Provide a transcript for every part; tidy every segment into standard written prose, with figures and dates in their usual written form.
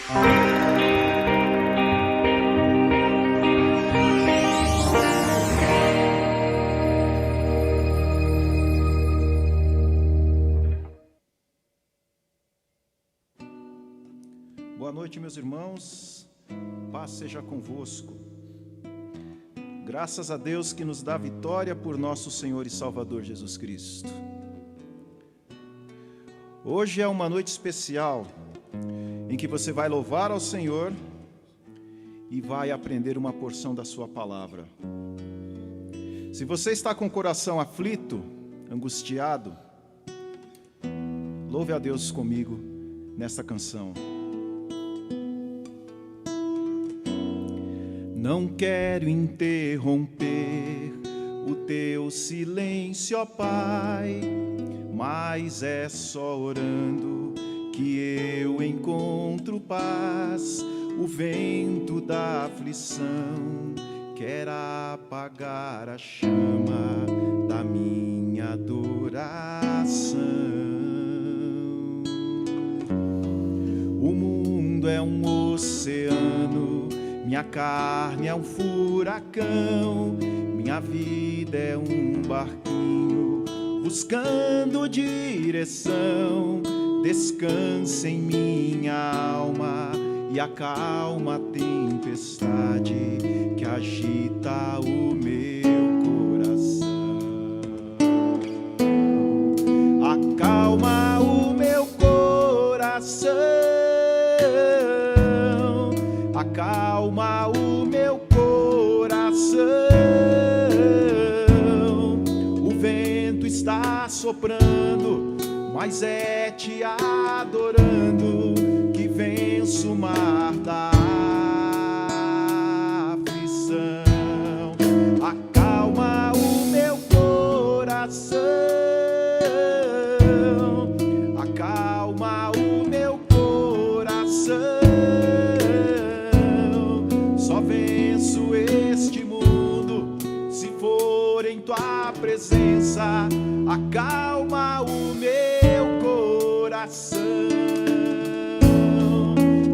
Boa noite, meus irmãos, paz seja convosco. Graças a Deus que nos dá vitória por nosso Senhor e Salvador Jesus Cristo. Hoje é uma noite especial em que você vai louvar ao Senhor e vai aprender uma porção da sua palavra. Se você está com o coração aflito, angustiado, louve a Deus comigo nesta canção. Não quero interromper o teu silêncio, ó Pai, mas é só orando que eu encontro paz. O vento da aflição quer apagar a chama da minha adoração. O mundo é um oceano, minha carne é um furacão, minha vida é um barquinho buscando direção. Descansa em minha alma e acalma a tempestade que agita o meu coração. Acalma o meu coração, acalma o meu coração. O vento está soprando, mas é te adorando que venço o mar da aflição. Acalma o meu coração, acalma o meu coração. Só venço este mundo se for em tua presença. Acalma o meu coração.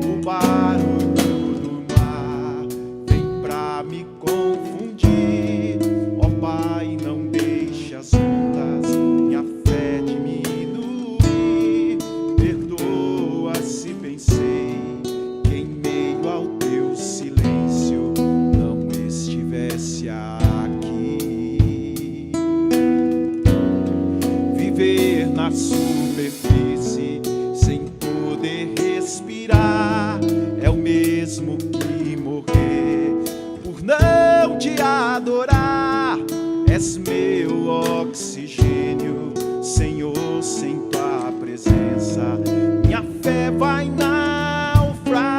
O barulho do mar vem pra me confundir. Ó Pai, não deixe as ondas minha fé diminuir. Perdoa se pensei que em meio ao teu silêncio não estivesse aqui. Viver na superfície sem poder respirar é o mesmo que morrer por não te adorar. És meu oxigênio, Senhor, sem tua presença minha fé vai naufragar.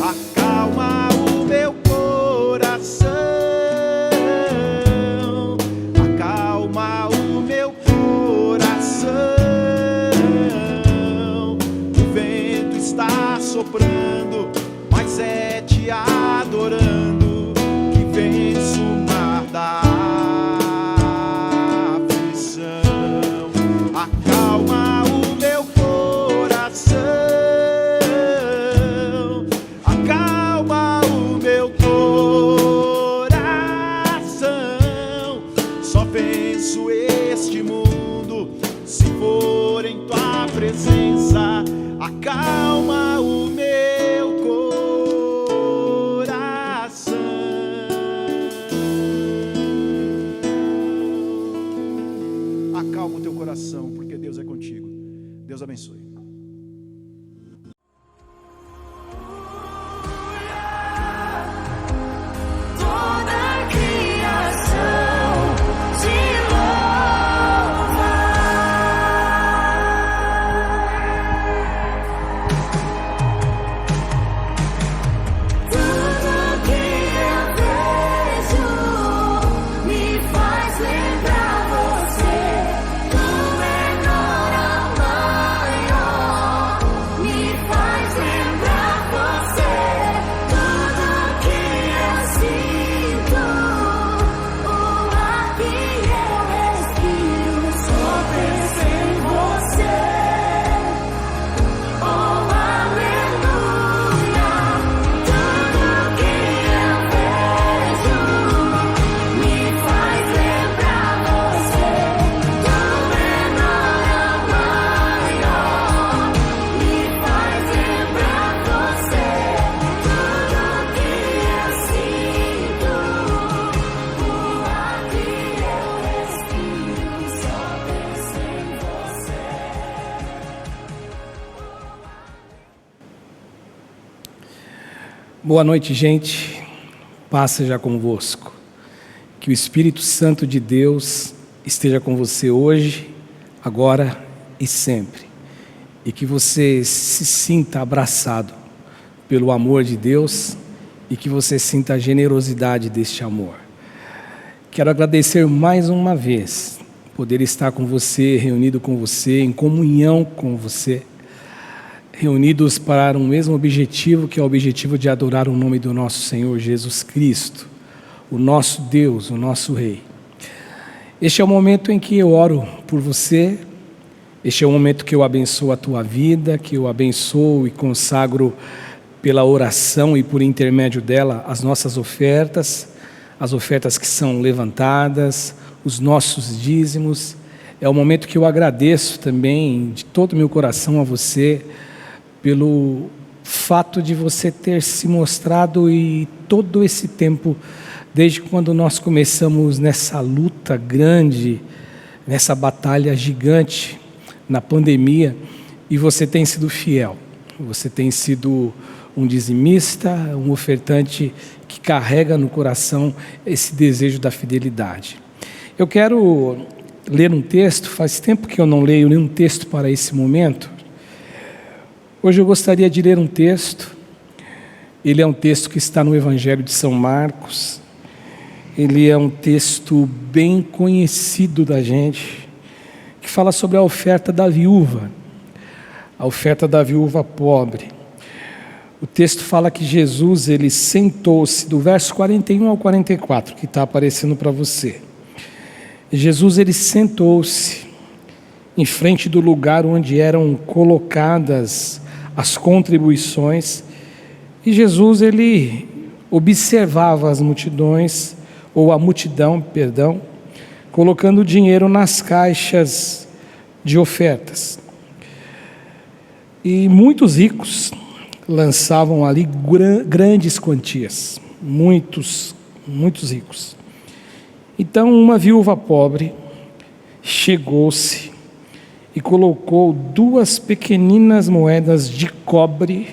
Acalma o meu coração, acalma o meu coração. O vento está soprando, mas é te adorando que venço o mar da aflição. Acalma o meu coração, acalma o meu coração. Só venço este mundo se for em tua presença. Acalma o meu coração. Acalma o teu coração, porque Deus é contigo. Deus abençoe. Toda a criação te louva. Tudo que eu vejo me faz lembrar você. Do menor ao maior. Boa noite, gente. Paz seja convosco. Que o Espírito Santo de Deus esteja com você hoje, agora e sempre. E que você se sinta abraçado pelo amor de Deus e que você sinta a generosidade deste amor. Quero agradecer mais uma vez poder estar com você, reunido com você, em comunhão com você, reunidos para um mesmo objetivo, que é o objetivo de adorar o nome do nosso Senhor Jesus Cristo, o nosso Deus, o nosso Rei. Este é o momento em que eu oro por você, este é o momento que eu abençoo a tua vida, que eu abençoo e consagro pela oração e por intermédio dela as nossas ofertas, as ofertas que são levantadas, os nossos dízimos. É o momento que eu agradeço também de todo o meu coração a você, pelo fato de você ter se mostrado e todo esse tempo, desde quando nós começamos nessa luta grande, nessa batalha gigante, na pandemia, e você tem sido fiel, você tem sido um dizimista, um ofertante que carrega no coração esse desejo da fidelidade. Eu quero ler um texto, faz tempo que eu não leio nenhum texto para esse momento. Hoje eu gostaria de ler um texto, ele é um texto que está no Evangelho de São Marcos, ele é um texto bem conhecido da gente, que fala sobre a oferta da viúva pobre. O texto fala que Jesus, ele sentou-se, do verso 41 ao 44, que está aparecendo para você. Jesus, ele sentou-se em frente do lugar onde eram colocadas as contribuições, e Jesus, ele observava as multidões, ou a multidão, perdão, colocando dinheiro nas caixas de ofertas. E muitos ricos lançavam ali grandes quantias, muitos ricos. Então uma viúva pobre chegou-se e colocou 2 pequeninas moedas de cobre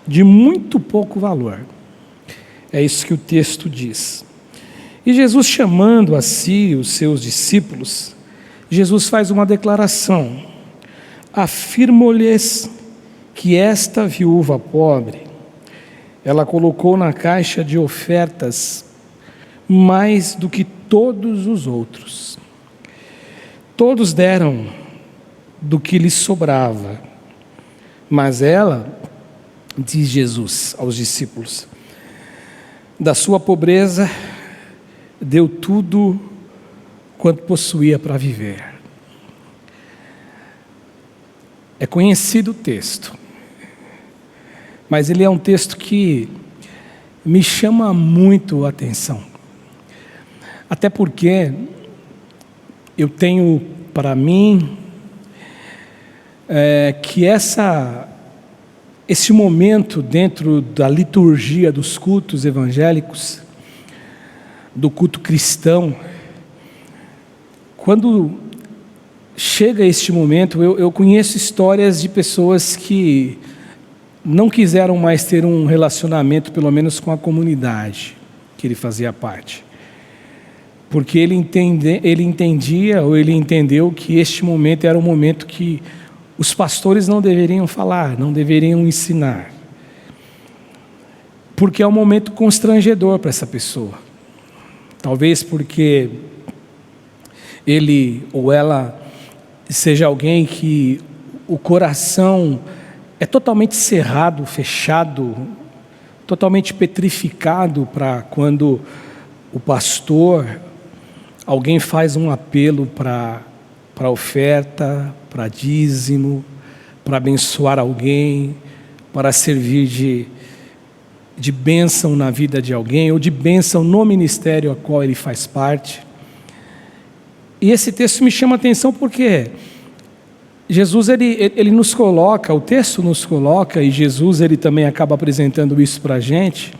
de muito pouco valor. É isso que o texto diz. E Jesus, chamando a si os seus discípulos, Jesus faz uma declaração: afirmo-lhes que esta viúva pobre, ela colocou na caixa de ofertas mais do que todos os outros. Todos deram do que lhe sobrava, mas ela, diz Jesus aos discípulos, da sua pobreza deu tudo quanto possuía para viver. É conhecido o texto, mas ele é um texto que me chama muito a atenção, até porque eu tenho para mim que esse momento dentro da liturgia dos cultos evangélicos, do culto cristão, quando chega este momento, eu conheço histórias de pessoas que não quiseram mais ter um relacionamento, pelo menos com a comunidade que ele fazia parte, porque ele entendia, ou ele entendeu que este momento era um momento que os pastores não deveriam falar, não deveriam ensinar, porque é um momento constrangedor para essa pessoa. Talvez porque ele ou ela seja alguém que o coração é totalmente cerrado, fechado, totalmente petrificado para quando o pastor, alguém faz um apelo para oferta, para dízimo, para abençoar alguém, para servir de bênção na vida de alguém, ou de bênção no ministério a qual ele faz parte. E esse texto me chama a atenção porque Jesus, ele nos coloca, o texto nos coloca, e Jesus, ele também acaba apresentando isso para a gente,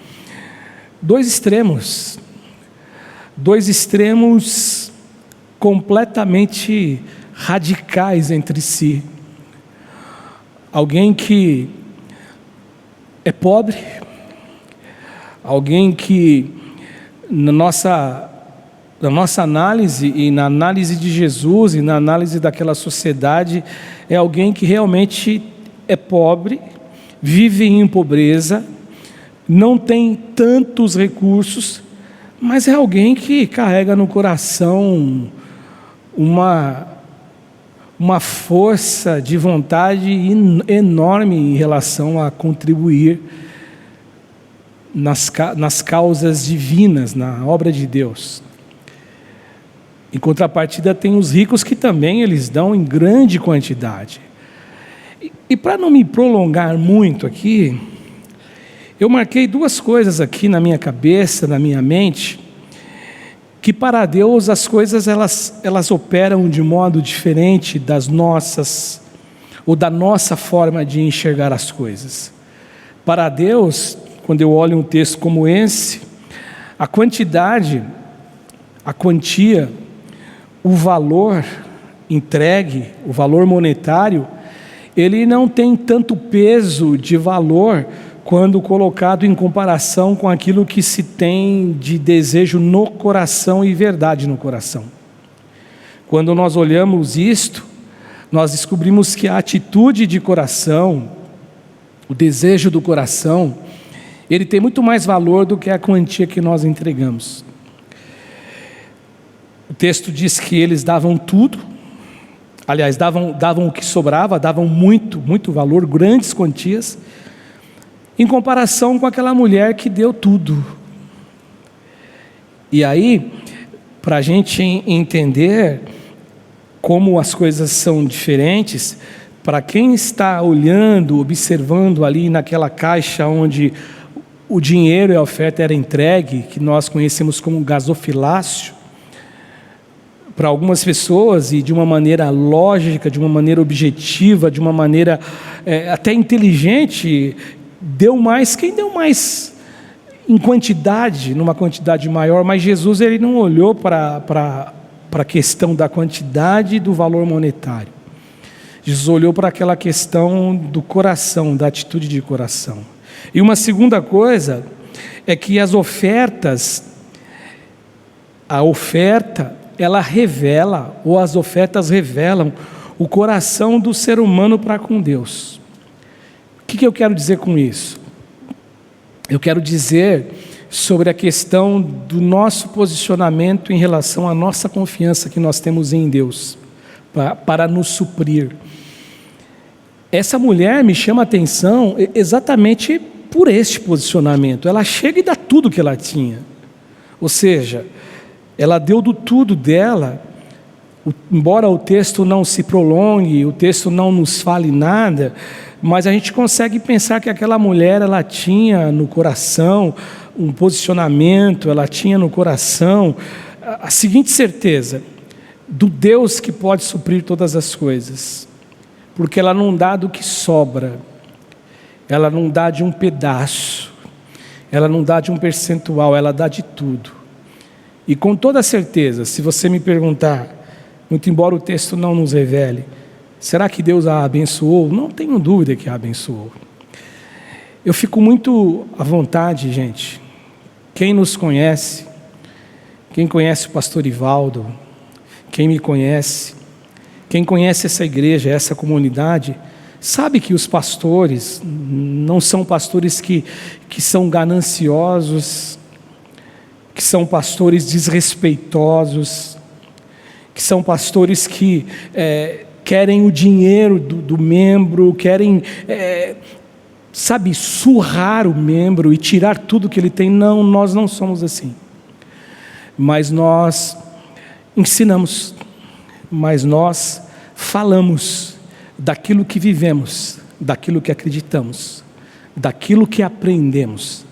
dois extremos completamente radicais entre si. Alguém que é pobre, alguém que na nossa análise e na análise de Jesus e na análise daquela sociedade, é alguém que realmente é pobre, vive em pobreza, não tem tantos recursos, mas é alguém que carrega no coração uma força de vontade enorme em relação a contribuir nas causas divinas, na obra de Deus. Em contrapartida, tem os ricos que também eles dão em grande quantidade. E para não me prolongar muito aqui, eu marquei duas coisas aqui na minha cabeça, na minha mente, que para Deus as coisas elas operam de modo diferente das nossas, ou da nossa forma de enxergar as coisas. Para Deus, quando eu olho um texto como esse, a quantia, o valor entregue, o valor monetário, ele não tem tanto peso de valor quando colocado em comparação com aquilo que se tem de desejo no coração e verdade no coração. Quando nós olhamos isto, nós descobrimos que a atitude de coração, o desejo do coração, ele tem muito mais valor do que a quantia que nós entregamos. O texto diz que eles davam tudo, aliás, davam o que sobrava, davam muito valor, grandes quantias, em comparação com aquela mulher que deu tudo. E aí, para a gente entender como as coisas são diferentes, para quem está olhando, observando ali naquela caixa onde o dinheiro e a oferta era entregue, que nós conhecemos como gasofilácio, para algumas pessoas, e de uma maneira lógica, de uma maneira objetiva, de uma maneira até inteligente, deu mais, quem deu mais em quantidade, numa quantidade maior, mas Jesus ele não olhou para a questão da quantidade e do valor monetário. Jesus olhou para aquela questão do coração, da atitude de coração. E uma segunda coisa é que a oferta, ela revela, ou as ofertas revelam o coração do ser humano para com Deus. O que eu quero dizer com isso? Eu quero dizer sobre a questão do nosso posicionamento em relação à nossa confiança que nós temos em Deus, para nos suprir. Essa mulher me chama a atenção exatamente por este posicionamento. Ela chega e dá tudo que ela tinha. Ou seja, ela deu do tudo dela, embora o texto não se prolongue, o texto não nos fale nada, mas a gente consegue pensar que aquela mulher, ela tinha no coração um posicionamento, ela tinha no coração a seguinte certeza, do Deus que pode suprir todas as coisas, porque ela não dá do que sobra, ela não dá de um pedaço, ela não dá de um percentual, ela dá de tudo. E com toda certeza, se você me perguntar, muito embora o texto não nos revele, será que Deus a abençoou? Não tenho dúvida que a abençoou. Eu fico muito à vontade, gente. Quem nos conhece, quem conhece o pastor Ivaldo, quem me conhece, quem conhece essa igreja, essa comunidade, sabe que os pastores não são pastores que são gananciosos, que são pastores desrespeitosos, que são pastores que querem o dinheiro do membro, querem, surrar o membro e tirar tudo que ele tem. Não, nós não somos assim. Mas nós ensinamos, mas nós falamos daquilo que vivemos, daquilo que acreditamos, daquilo que aprendemos.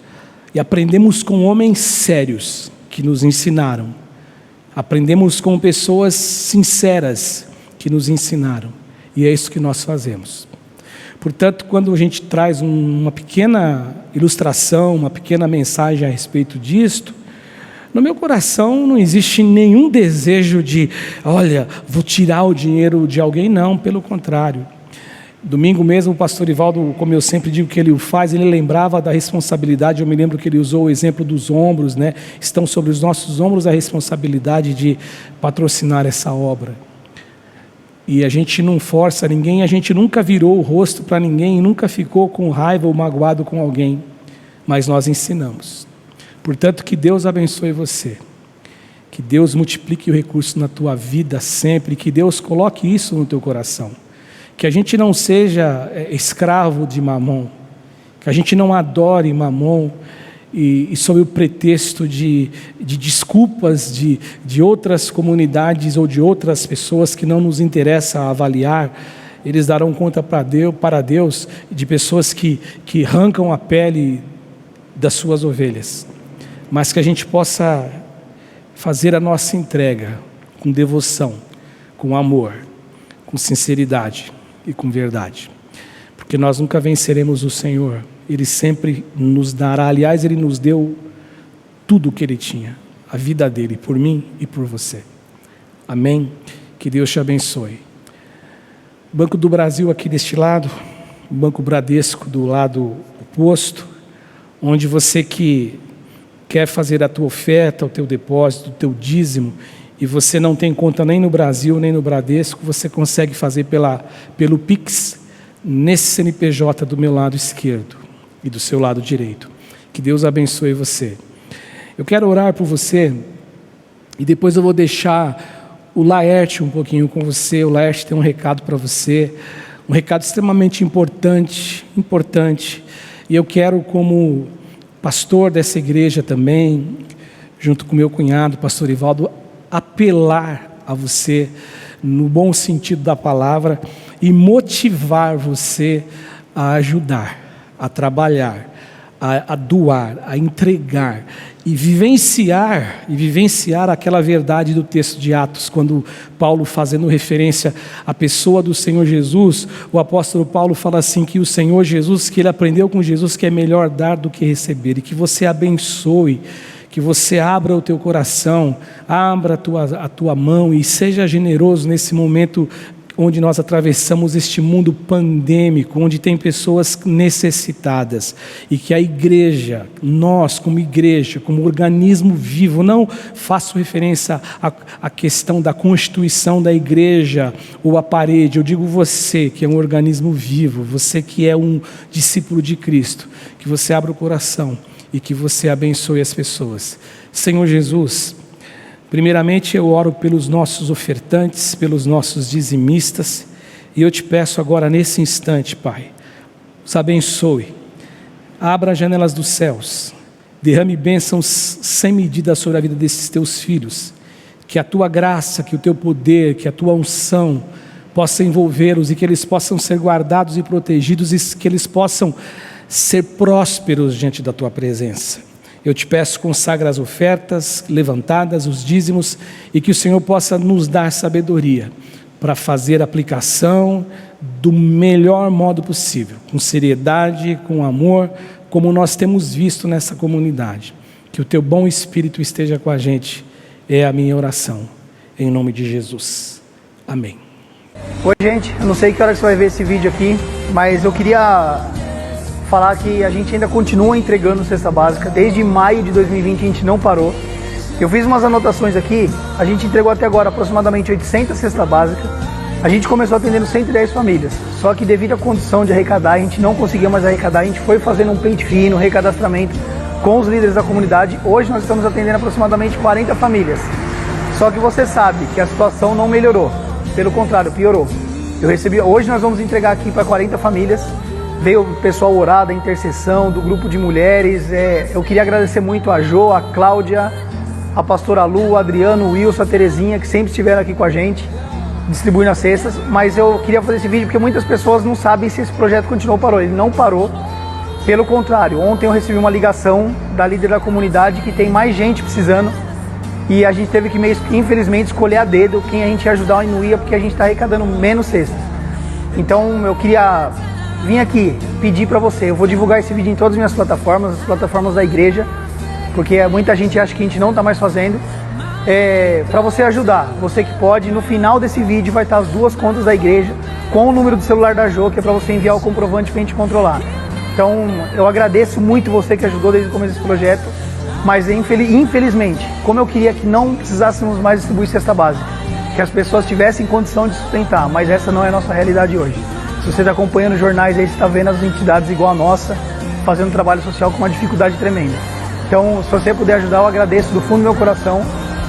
E aprendemos com homens sérios que nos ensinaram. Aprendemos com pessoas sinceras que nos ensinaram. E é isso que nós fazemos. Portanto, quando a gente traz uma pequena ilustração, uma pequena mensagem a respeito disto, no meu coração não existe nenhum desejo de, olha, vou tirar o dinheiro de alguém, não, pelo contrário. Domingo mesmo, o pastor Ivaldo, como eu sempre digo que ele o faz, ele lembrava da responsabilidade. Eu me lembro que ele usou o exemplo dos ombros, né? Estão sobre os nossos ombros a responsabilidade de patrocinar essa obra. E a gente não força ninguém, a gente nunca virou o rosto para ninguém, nunca ficou com raiva ou magoado com alguém, mas nós ensinamos. Portanto, que Deus abençoe você, que Deus multiplique o recurso na tua vida sempre, que Deus coloque isso no teu coração. Que a gente não seja escravo de Mamon, que a gente não adore Mamon e sob o pretexto de desculpas de outras comunidades ou de outras pessoas que não nos interessa avaliar. Eles darão conta para Deus de pessoas que arrancam a pele das suas ovelhas, mas que a gente possa fazer a nossa entrega com devoção, com amor, com sinceridade e com verdade, porque nós nunca venceremos o Senhor. Ele sempre nos dará, aliás, Ele nos deu tudo o que Ele tinha, a vida dEle, por mim e por você. Amém? Que Deus te abençoe. Banco do Brasil aqui deste lado, o Banco Bradesco do lado oposto, onde você que quer fazer a tua oferta, o teu depósito, o teu dízimo, e você não tem conta nem no Brasil, nem no Bradesco, você consegue fazer pelo Pix, nesse CNPJ do meu lado esquerdo e do seu lado direito. Que Deus abençoe você. Eu quero orar por você, e depois eu vou deixar o Laerte um pouquinho com você. O Laerte tem um recado para você, um recado extremamente importante, e eu quero, como pastor dessa igreja também, junto com meu cunhado, pastor Ivaldo, apelar a você, no bom sentido da palavra, e motivar você a ajudar, a trabalhar, a doar, a entregar e vivenciar aquela verdade do texto de Atos, quando Paulo, fazendo referência à pessoa do Senhor Jesus, o apóstolo Paulo fala assim, que o Senhor Jesus, que ele aprendeu com Jesus que é melhor dar do que receber, e que você abençoe, que você abra o teu coração, abra a tua mão e seja generoso nesse momento onde nós atravessamos este mundo pandêmico, onde tem pessoas necessitadas, e que a igreja, nós como igreja, como organismo vivo, não faço referência à questão da constituição da igreja ou à parede, eu digo você que é um organismo vivo, você que é um discípulo de Cristo, que você abra o coração e que você abençoe as pessoas. Senhor Jesus, primeiramente eu oro pelos nossos ofertantes, pelos nossos dizimistas, e eu te peço agora nesse instante, Pai, os abençoe, abra as janelas dos céus, derrame bênçãos sem medida sobre a vida desses teus filhos, que a tua graça, que o teu poder, que a tua unção possa envolvê-los, e que eles possam ser guardados e protegidos, e que eles possam ser prósperos diante da tua presença. Eu te peço, consagra as ofertas levantadas, os dízimos, e que o Senhor possa nos dar sabedoria para fazer a aplicação do melhor modo possível, com seriedade, com amor, como nós temos visto nessa comunidade. Que o teu bom Espírito esteja com a gente, é a minha oração, em nome de Jesus. Amém. Oi, gente, eu não sei que hora que você vai ver esse vídeo aqui, mas eu queria falar que a gente ainda continua entregando cesta básica. Desde maio de 2020 a gente não parou. Eu fiz umas anotações aqui, a gente entregou até agora aproximadamente 800 cestas básicas. A gente começou atendendo 110 famílias, só que devido à condição de arrecadar, a gente não conseguia mais arrecadar, a gente foi fazendo um pente fino, um recadastramento com os líderes da comunidade. Hoje nós estamos atendendo aproximadamente 40 famílias. Só que você sabe que a situação não melhorou, pelo contrário, piorou. Hoje nós vamos entregar aqui para 40 famílias. Veio o pessoal orar da intercessão, do grupo de mulheres. Eu queria agradecer muito a Jo, a Cláudia, a pastora Lu, o Adriano, o Wilson, a Terezinha, que sempre estiveram aqui com a gente, distribuindo as cestas. Mas eu queria fazer esse vídeo porque muitas pessoas não sabem se esse projeto continuou ou parou. Ele não parou, pelo contrário. Ontem eu recebi uma ligação da líder da comunidade que tem mais gente precisando, e a gente teve que, infelizmente, escolher a dedo quem a gente ia ajudar e não ia, porque a gente está arrecadando menos cestas. Então eu queria vim aqui pedir para você, eu vou divulgar esse vídeo em todas as minhas plataformas, as plataformas da igreja, porque muita gente acha que a gente não está mais fazendo, para você ajudar, você que pode. No final desse vídeo vai estar as duas contas da igreja, com o número do celular da Jo, que é para você enviar o comprovante para a gente controlar. Então, eu agradeço muito você que ajudou desde o começo desse projeto, mas infelizmente, como eu queria que não precisássemos mais distribuir cesta básica, que as pessoas tivessem condição de sustentar, mas essa não é a nossa realidade hoje. Se você está acompanhando os jornais aí, você está vendo as entidades igual a nossa, fazendo trabalho social com uma dificuldade tremenda. Então, se você puder ajudar, eu agradeço do fundo do meu coração,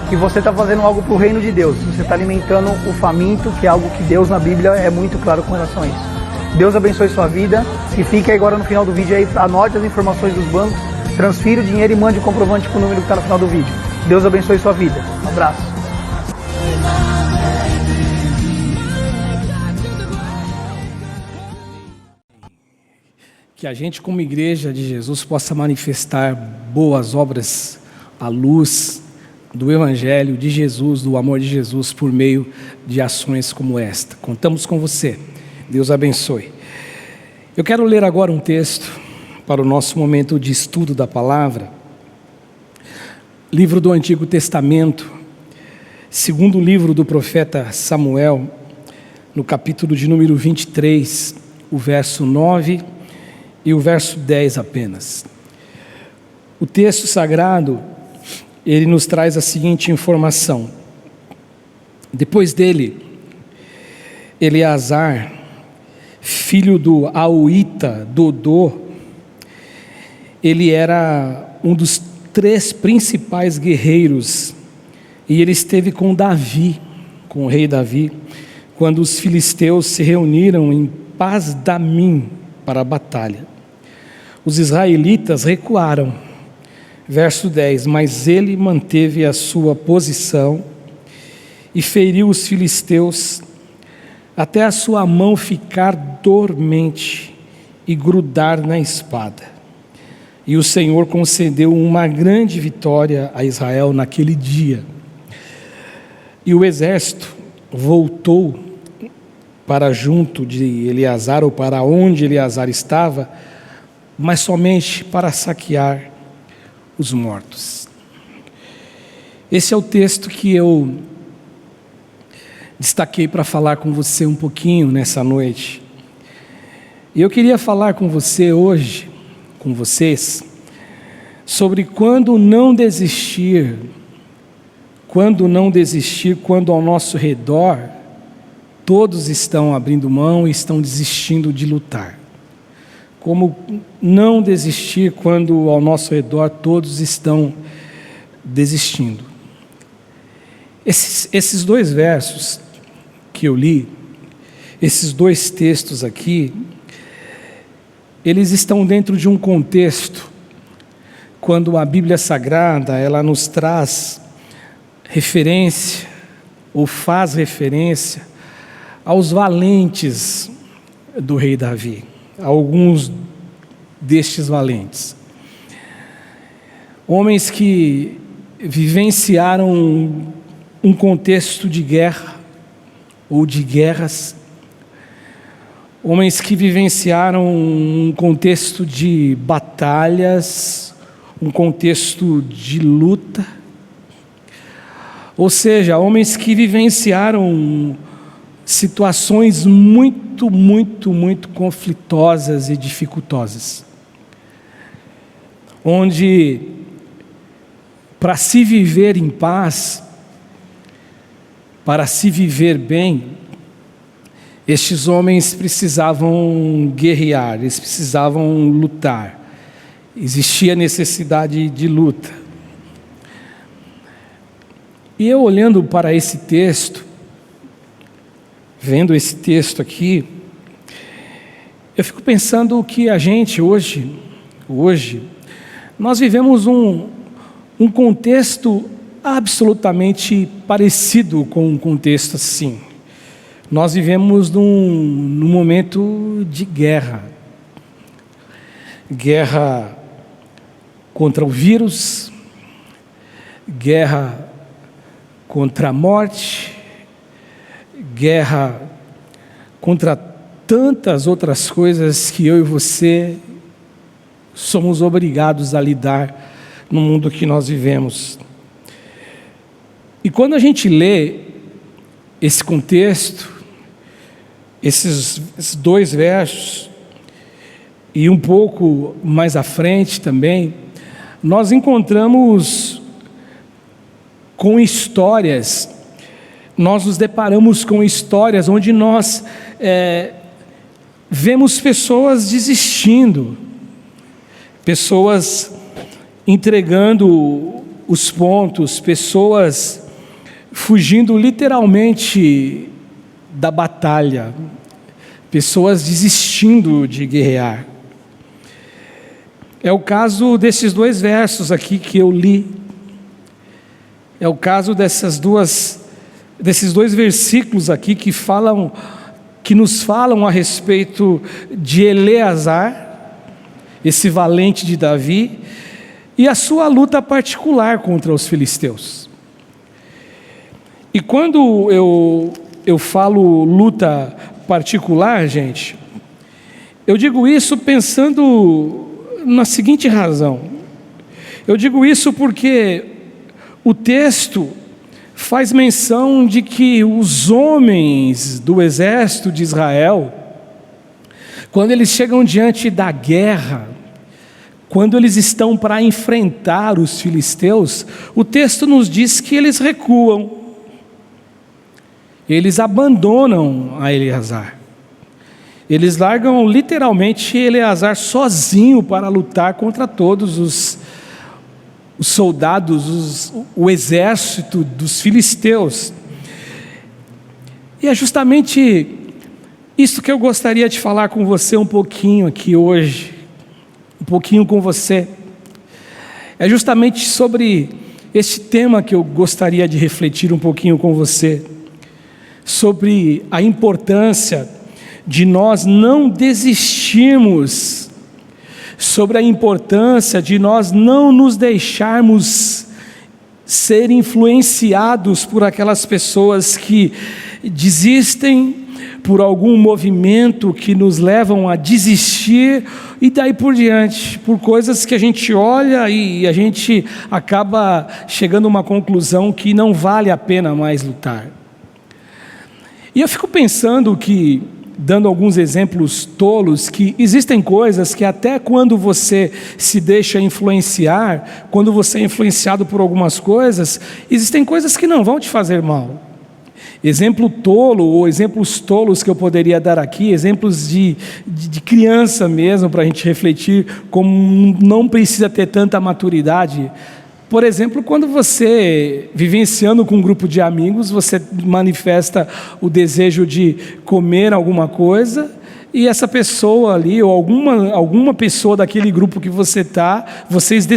que você está fazendo algo para o reino de Deus. Você está alimentando o faminto, que é algo que Deus na Bíblia é muito claro com relação a isso. Deus abençoe sua vida e fique aí agora no final do vídeo aí, anote as informações dos bancos, transfira o dinheiro e mande o comprovante para o número que está no final do vídeo. Deus abençoe sua vida. Um abraço. Que a gente, como igreja de Jesus, possa manifestar boas obras à luz do Evangelho de Jesus, do amor de Jesus, por meio de ações como esta. Contamos com você. Deus abençoe. Eu quero ler agora um texto para o nosso momento de estudo da palavra. Livro do Antigo Testamento, segundo livro do profeta Samuel, no capítulo de número 23, o verso 9 e o verso 10 apenas. O texto sagrado, ele nos traz a seguinte informação. Depois dele, Eleazar, filho do Auita, Dodô, ele era um dos 3 principais guerreiros, e ele esteve com Davi, com o rei Davi, quando os filisteus se reuniram em Pas-damim para a batalha. Os israelitas recuaram. Verso 10, mas ele manteve a sua posição e feriu os filisteus até a sua mão ficar dormente e grudar na espada. E o Senhor concedeu uma grande vitória a Israel naquele dia. E o exército voltou para junto de Eleazar, ou para onde Eleazar estava, mas somente para saquear os mortos. Esse é o texto que eu destaquei para falar com você um pouquinho nessa noite. E eu queria falar com você hoje, com vocês, sobre quando não desistir, quando ao nosso redor todos estão abrindo mão e estão desistindo de lutar. Como não desistir quando ao nosso redor todos estão desistindo. Esses 2 versos que eu li, esses 2 textos aqui, eles estão dentro de um contexto, quando a Bíblia Sagrada, ela nos traz referência, ou faz referência, aos valentes do rei Davi, alguns destes valentes. Homens que vivenciaram um contexto de guerra, ou de guerras, homens que vivenciaram um contexto de batalhas, um contexto de luta, ou seja, homens que vivenciaram situações muito conflitosas e dificultosas, onde para se viver em paz, para se viver bem, estes homens precisavam guerrear, eles precisavam lutar, existia necessidade de luta. E eu olhando para esse texto, vendo esse texto aqui, eu fico pensando que a gente hoje, nós vivemos um contexto absolutamente parecido com um contexto assim. Nós vivemos num momento de guerra. Guerra contra o vírus, guerra contra a morte, guerra contra tantas outras coisas que eu e você somos obrigados a lidar no mundo que nós vivemos. E quando a gente lê esse contexto, esses 2 versos, e um pouco mais à frente também, nós encontramos com histórias, nós nos deparamos com histórias onde nós vemos pessoas desistindo, pessoas entregando os pontos, pessoas fugindo literalmente da batalha, pessoas desistindo de guerrear. É o caso desses 2 versos aqui que eu li. É o caso desses 2 versículos aqui que nos falam a respeito de Eleazar, esse valente de Davi, e a sua luta particular contra os filisteus. E quando eu falo luta particular, gente, eu digo isso pensando na seguinte razão. Eu digo isso porque o texto faz menção de que os homens do exército de Israel, quando eles chegam diante da guerra, quando eles estão para enfrentar os filisteus, o texto nos diz que eles recuam, eles abandonam a Eleazar, eles largam literalmente Eleazar sozinho para lutar contra todos os soldados, o exército dos filisteus. E é justamente isso que eu gostaria de falar com você um pouquinho aqui hoje, um pouquinho com você. É justamente sobre este tema que eu gostaria de refletir um pouquinho com você, sobre a importância de nós não desistirmos, sobre a importância de nós não nos deixarmos ser influenciados por aquelas pessoas que desistem, por algum movimento que nos levam a desistir, e daí por diante, por coisas que a gente olha e a gente acaba chegando a uma conclusão que não vale a pena mais lutar. E eu fico pensando que, dando alguns exemplos tolos, que existem coisas que até quando você se deixa influenciar, quando você é influenciado por algumas coisas, existem coisas que não vão te fazer mal. Exemplo tolo, ou exemplos tolos que eu poderia dar aqui, exemplos de criança mesmo, para a gente refletir como não precisa ter tanta maturidade. Por exemplo, quando você, vivenciando com um grupo de amigos, você manifesta o desejo de comer alguma coisa, e essa pessoa ali, ou alguma pessoa daquele grupo que você está, vocês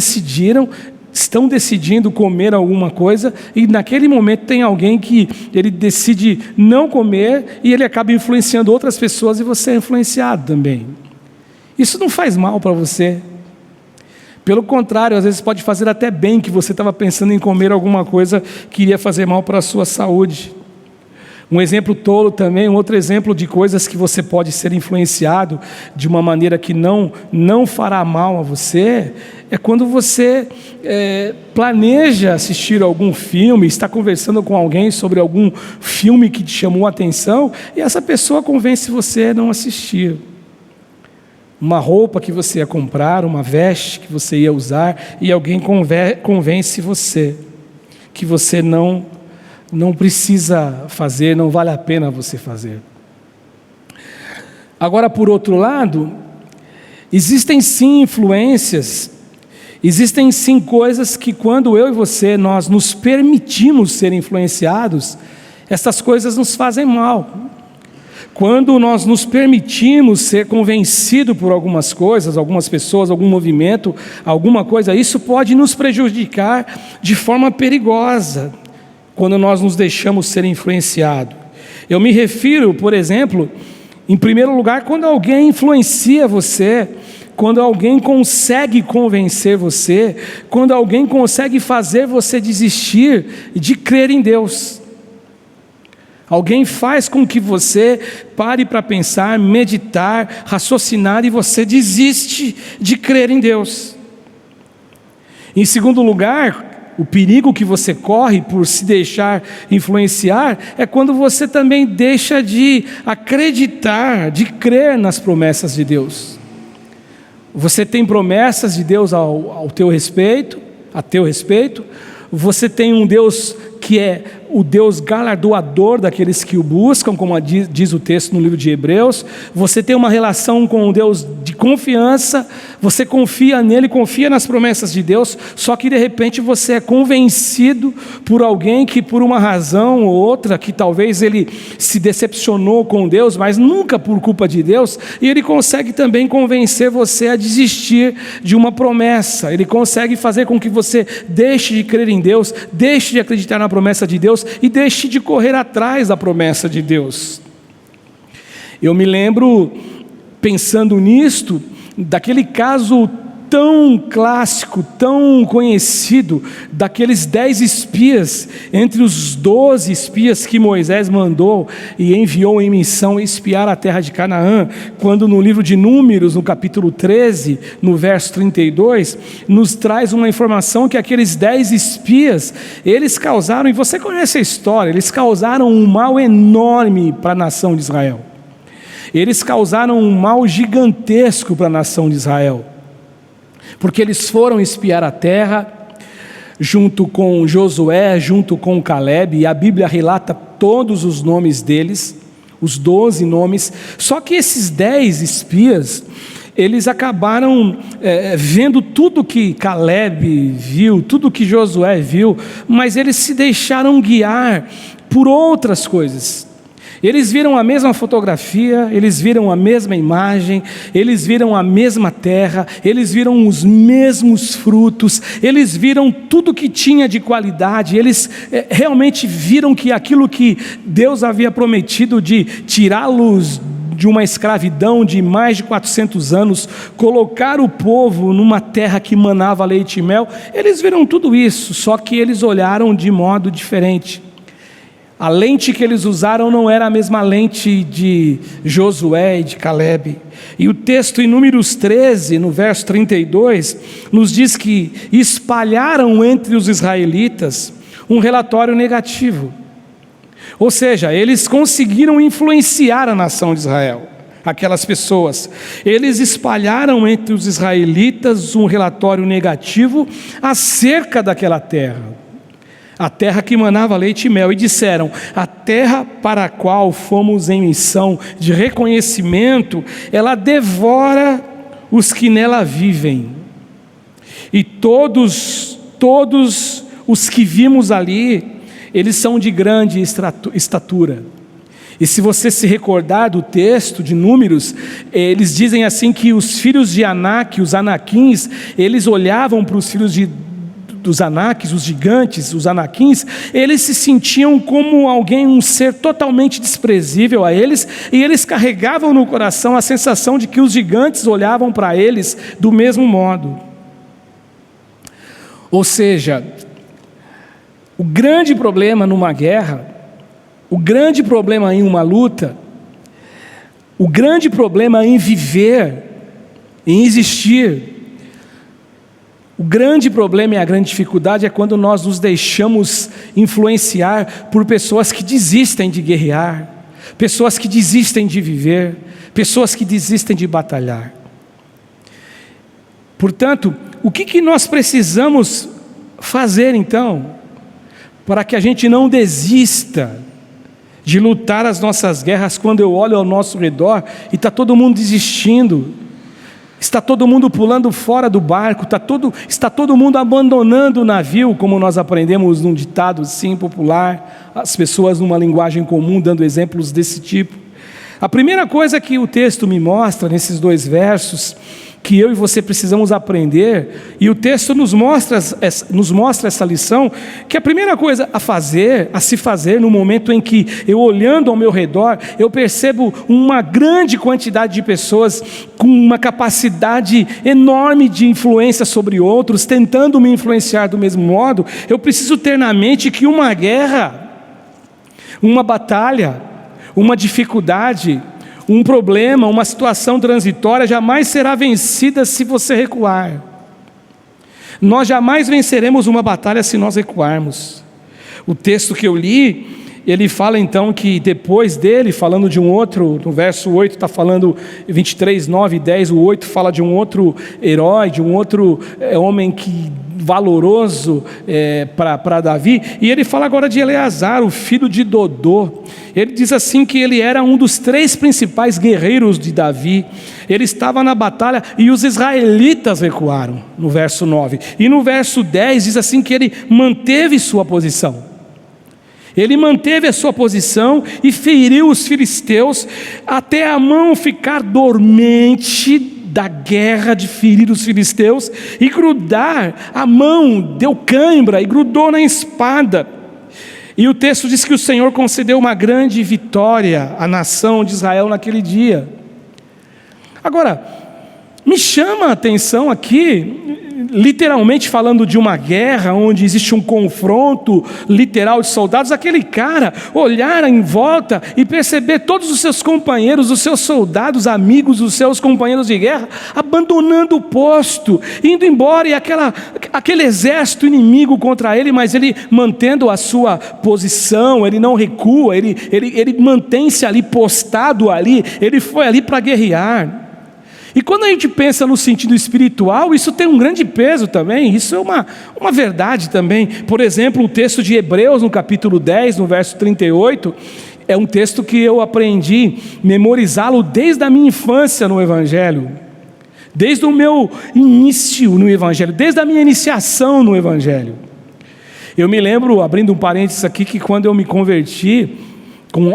estão decidindo comer alguma coisa, e naquele momento tem alguém que ele decide não comer, e ele acaba influenciando outras pessoas, e você é influenciado também. Isso não faz mal para você. Pelo contrário, às vezes pode fazer até bem, que você estava pensando em comer alguma coisa que iria fazer mal para a sua saúde. Um exemplo tolo também, um outro exemplo de coisas que você pode ser influenciado de uma maneira que não fará mal a você, é quando você planeja assistir algum filme, está conversando com alguém sobre algum filme que te chamou a atenção, e essa pessoa convence você a não assistir. Uma roupa que você ia comprar, uma veste que você ia usar, e alguém convence você que você não precisa fazer, não vale a pena você fazer. Agora, por outro lado, existem sim influências, existem sim coisas que quando eu e você, nós nos permitimos ser influenciados, essas coisas nos fazem mal. Quando nós nos permitimos ser convencidos por algumas coisas, algumas pessoas, algum movimento, alguma coisa, isso pode nos prejudicar de forma perigosa, quando nós nos deixamos ser influenciados. Eu me refiro, por exemplo, em primeiro lugar, quando alguém influencia você, quando alguém consegue convencer você, quando alguém consegue fazer você desistir de crer em Deus. Alguém faz com que você pare para pensar, meditar, raciocinar, e você desiste de crer em Deus. Em segundo lugar, o perigo que você corre por se deixar influenciar, é quando você também deixa de acreditar, de crer nas promessas de Deus. Você tem promessas de Deus ao teu respeito, a teu respeito. Você tem um Deus que é o Deus galardoador daqueles que o buscam, como diz o texto no livro de Hebreus. Você tem uma relação com um Deus de confiança, você confia nele, confia nas promessas de Deus, só que de repente você é convencido por alguém que por uma razão ou outra, que talvez ele se decepcionou com Deus, mas nunca por culpa de Deus, e ele consegue também convencer você a desistir de uma promessa. Ele consegue fazer com que você deixe de crer em Deus, deixe de acreditar na promessa de Deus e deixe de correr atrás da promessa de Deus. Eu me lembro, pensando nisto, daquele caso tão clássico, tão conhecido, daqueles 10 espias, entre os 12 espias que Moisés mandou e enviou em missão espiar a terra de Canaã, quando no livro de Números, no capítulo 13, no verso 32, nos traz uma informação que aqueles 10 espias, eles causaram, e você conhece a história, eles causaram um mal enorme para a nação de Israel. Eles causaram um mal gigantesco para a nação de Israel, porque eles foram espiar a terra, junto com Josué, junto com Caleb, e a Bíblia relata todos os nomes deles, os 12 nomes, só que esses 10 espias, eles acabaram vendo tudo que Caleb viu, tudo que Josué viu, mas eles se deixaram guiar por outras coisas. Eles viram a mesma fotografia, eles viram a mesma imagem, eles viram a mesma terra, eles viram os mesmos frutos, eles viram tudo que tinha de qualidade, eles realmente viram que aquilo que Deus havia prometido de tirá-los de uma escravidão de mais de 400 anos, colocar o povo numa terra que manava leite e mel, eles viram tudo isso, só que eles olharam de modo diferente. A lente que eles usaram não era a mesma lente de Josué e de Caleb. E o texto em Números 13, no verso 32, nos diz que espalharam entre os israelitas um relatório negativo. Ou seja, eles conseguiram influenciar a nação de Israel, aquelas pessoas. Eles espalharam entre os israelitas um relatório negativo acerca daquela terra. A terra que manava leite e mel, e disseram: a terra para a qual fomos em missão de reconhecimento, ela devora os que nela vivem, e todos os que vimos ali, eles são de grande estatura. E se você se recordar do texto de Números, eles dizem assim que os filhos de Anak, os Anaquins, eles olhavam para os filhos dos Anaques, os gigantes, os Anaquins, eles se sentiam como alguém, um ser totalmente desprezível a eles, e eles carregavam no coração a sensação de que os gigantes olhavam para eles do mesmo modo. Ou seja, o grande problema numa guerra, o grande problema em uma luta, o grande problema em viver, em existir, o grande problema e a grande dificuldade é quando nós nos deixamos influenciar por pessoas que desistem de guerrear, pessoas que desistem de viver, pessoas que desistem de batalhar. Portanto, o que nós precisamos fazer então, para que a gente não desista de lutar as nossas guerras, quando eu olho ao nosso redor e está todo mundo desistindo, está todo mundo pulando fora do barco, está todo mundo abandonando o navio, como nós aprendemos num ditado sim popular, as pessoas numa linguagem comum dando exemplos desse tipo. A primeira coisa que o texto me mostra nesses 2 versos, que eu e você precisamos aprender, e o texto nos mostra essa lição, que a primeira coisa a se fazer no momento em que eu, olhando ao meu redor, eu percebo uma grande quantidade de pessoas com uma capacidade enorme de influência sobre outros, tentando me influenciar do mesmo modo. Eu preciso ter na mente que uma guerra, uma batalha, uma dificuldade, um problema, uma situação transitória jamais será vencida se você recuar. Nós jamais venceremos uma batalha se nós recuarmos. O texto que eu li, ele fala então que depois dele, falando de um outro, no verso 8 está falando 23, 9 e 10, o 8 fala de um outro herói, de um outro homem valoroso para Davi, e ele fala agora de Eleazar, o filho de Dodô. Ele diz assim que ele era um dos 3 principais guerreiros de Davi, ele estava na batalha e os israelitas recuaram, no verso 9, e no verso 10 diz assim que ele manteve sua posição. Ele manteve a sua posição e feriu os filisteus até a mão ficar dormente da guerra de ferir os filisteus e grudar, a mão deu cãibra e grudou na espada. E o texto diz que o Senhor concedeu uma grande vitória à nação de Israel naquele dia. Agora, me chama a atenção aqui, literalmente falando de uma guerra, onde existe um confronto literal de soldados, aquele cara olhar em volta e perceber todos os seus companheiros, os seus soldados, amigos, os seus companheiros de guerra, abandonando o posto, indo embora, e aquele exército inimigo contra ele, mas ele mantendo a sua posição, ele não recua, ele mantém-se ali postado ali, ele foi ali para guerrear. E quando a gente pensa no sentido espiritual, isso tem um grande peso também, isso é uma verdade também. Por exemplo, o texto de Hebreus, no capítulo 10, no verso 38, é um texto que eu aprendi memorizá-lo desde a minha infância no Evangelho, desde o meu início no Evangelho, desde a minha iniciação no Evangelho. Eu me lembro, abrindo um parênteses aqui, que quando eu me converti,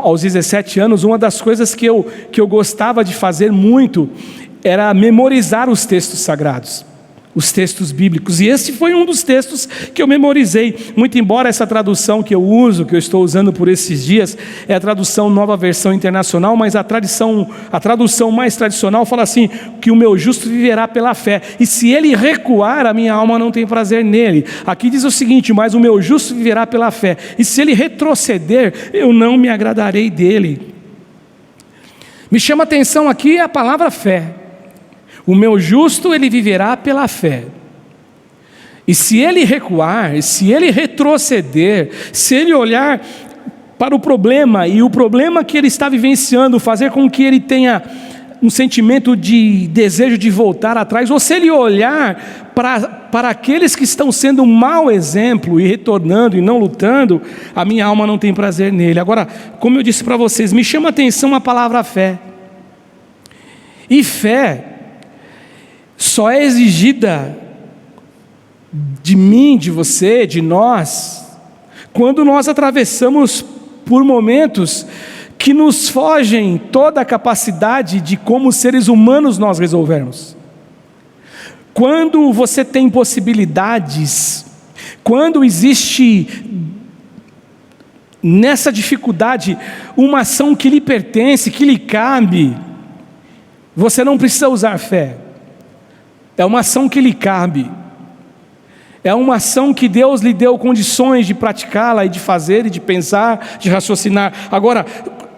aos 17 anos, uma das coisas que eu gostava de fazer muito era memorizar os textos sagrados, os textos bíblicos, e esse foi um dos textos que eu memorizei, muito embora essa tradução que eu uso, que eu estou usando por esses dias, é a tradução Nova Versão Internacional, mas a tradução mais tradicional fala assim, que o meu justo viverá pela fé, e se ele recuar, a minha alma não tem prazer nele. Aqui diz o seguinte, mas o meu justo viverá pela fé, e se ele retroceder, eu não me agradarei dele. Me chama a atenção aqui a palavra fé. O meu justo, ele viverá pela fé. E se ele recuar, se ele retroceder, se ele olhar para o problema, e o problema que ele está vivenciando, fazer com que ele tenha um sentimento de desejo de voltar atrás, ou se ele olhar para aqueles que estão sendo um mau exemplo, e retornando e não lutando, a minha alma não tem prazer nele. Agora, como eu disse para vocês, me chama a atenção a palavra fé. E fé só é exigida de mim, de você, de nós, quando nós atravessamos por momentos que nos fogem toda a capacidade de como seres humanos nós resolvermos. Quando você tem possibilidades, quando existe nessa dificuldade uma ação que lhe pertence, que lhe cabe, você não precisa usar fé. É uma ação que lhe cabe, é uma ação que Deus lhe deu condições de praticá-la, e de fazer, e de pensar, de raciocinar. Agora,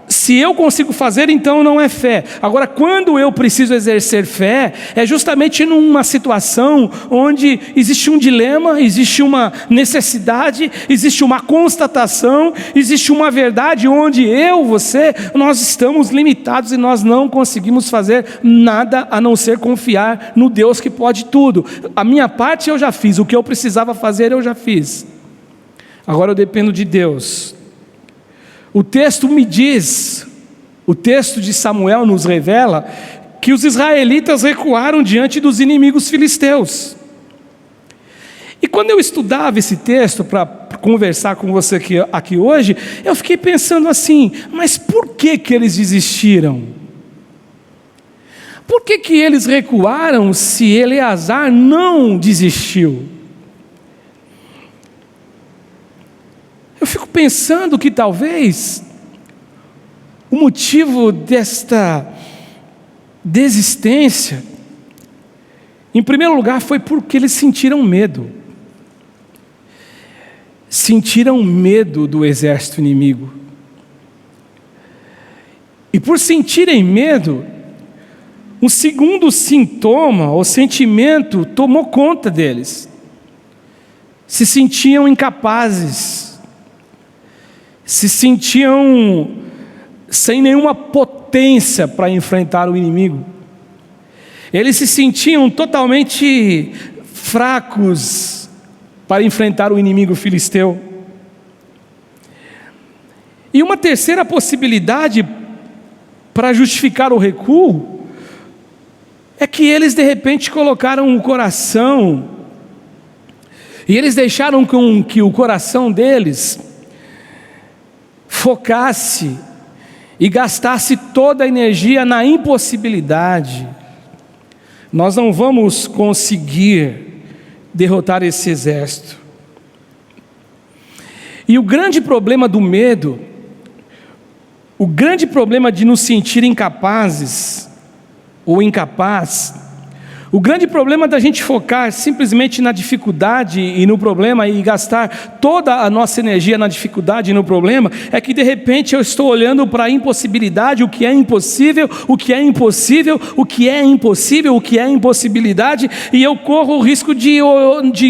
se eu consigo fazer, então não é fé. Agora, quando eu preciso exercer fé, é justamente numa situação onde existe um dilema, existe uma necessidade, existe uma constatação, existe uma verdade onde você, nós estamos limitados e nós não conseguimos fazer nada a não ser confiar no Deus que pode tudo. A minha parte eu já fiz, o que eu precisava fazer eu já fiz. Agora eu dependo de Deus. O texto me diz, o texto de Samuel nos revela que os israelitas recuaram diante dos inimigos filisteus. E quando eu estudava esse texto para conversar com você aqui hoje, eu fiquei pensando assim, mas por que eles desistiram? Por que eles recuaram se Eleazar não desistiu? Eu fico pensando que talvez o motivo desta desistência, em primeiro lugar, foi porque eles sentiram medo. Sentiram medo do exército inimigo. E por sentirem medo, um segundo sintoma ou sentimento tomou conta deles. se sentiam incapazes, se sentiam sem nenhuma potência para enfrentar o inimigo. Eles se sentiam totalmente fracos para enfrentar o inimigo filisteu. E uma terceira possibilidade para justificar o recuo é que eles de repente colocaram o coração, e eles deixaram com que o coração deles focasse e gastasse toda a energia na impossibilidade. Nós não vamos conseguir derrotar esse exército. E o grande problema do medo, o grande problema de nos sentir incapazes ou incapaz, o grande problema da gente focar simplesmente na dificuldade e no problema e gastar toda a nossa energia na dificuldade e no problema, é que de repente eu estou olhando para a impossibilidade, o que é impossível, o que é impossível, o que é impossível, o que é impossibilidade, e eu corro o risco de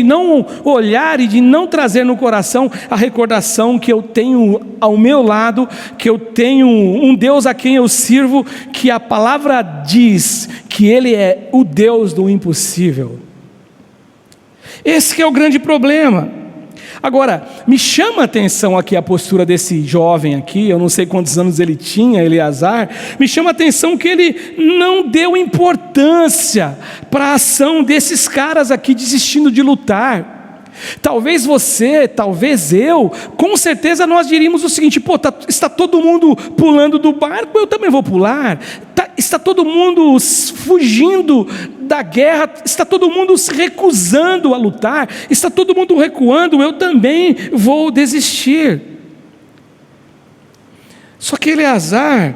não olhar e de não trazer no coração a recordação que eu tenho ao meu lado, que eu tenho um Deus a quem eu sirvo, que a palavra diz que Ele é o Deus do impossível. Esse que é o grande problema. Agora, me chama a atenção aqui a postura desse jovem aqui, eu não sei quantos anos ele tinha, Eleazar, me chama a atenção que ele não deu importância para a ação desses caras aqui desistindo de lutar. Talvez você, talvez eu, com certeza nós diríamos o seguinte: está todo mundo pulando do barco, eu também vou pular. Está todo mundo fugindo da guerra, está todo mundo se recusando a lutar, está todo mundo recuando, eu também vou desistir. Só que Eleazar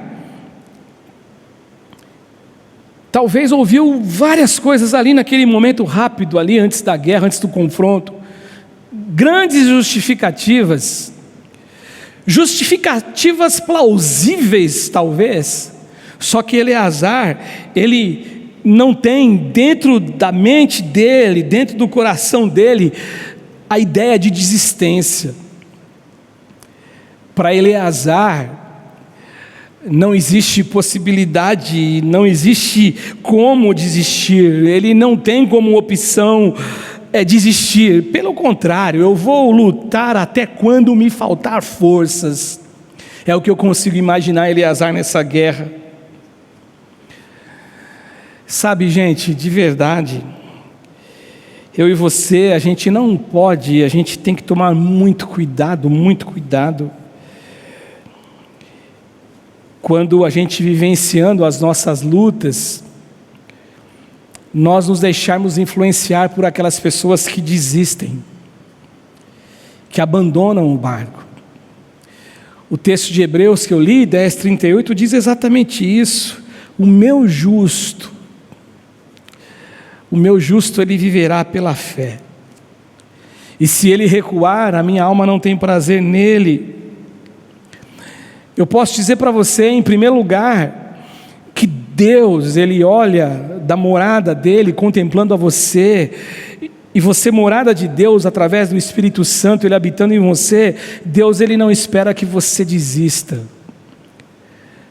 talvez ouviu várias coisas ali naquele momento rápido ali, antes da guerra, antes do confronto, grandes justificativas plausíveis talvez, só que Eleazar, ele não tem dentro da mente dele, dentro do coração dele, a ideia de desistência. Para Eleazar, não existe possibilidade, não existe como desistir, ele não tem como opção desistir, pelo contrário, eu vou lutar até quando me faltar forças. É o que eu consigo imaginar Eleazar nessa guerra. Sabe, gente, de verdade, eu e você, a gente não pode, a gente tem que tomar muito cuidado, quando a gente vivenciando as nossas lutas, nós nos deixarmos influenciar por aquelas pessoas que desistem, que abandonam o barco. O texto de Hebreus que eu li, 10:38, diz exatamente isso: o meu justo, ele viverá pela fé, e se ele recuar, a minha alma não tem prazer nele. Eu posso dizer para você, em primeiro lugar, que Deus, Ele olha da morada dEle, contemplando a você, e você morada de Deus, através do Espírito Santo, Ele habitando em você. Deus, Ele não espera que você desista,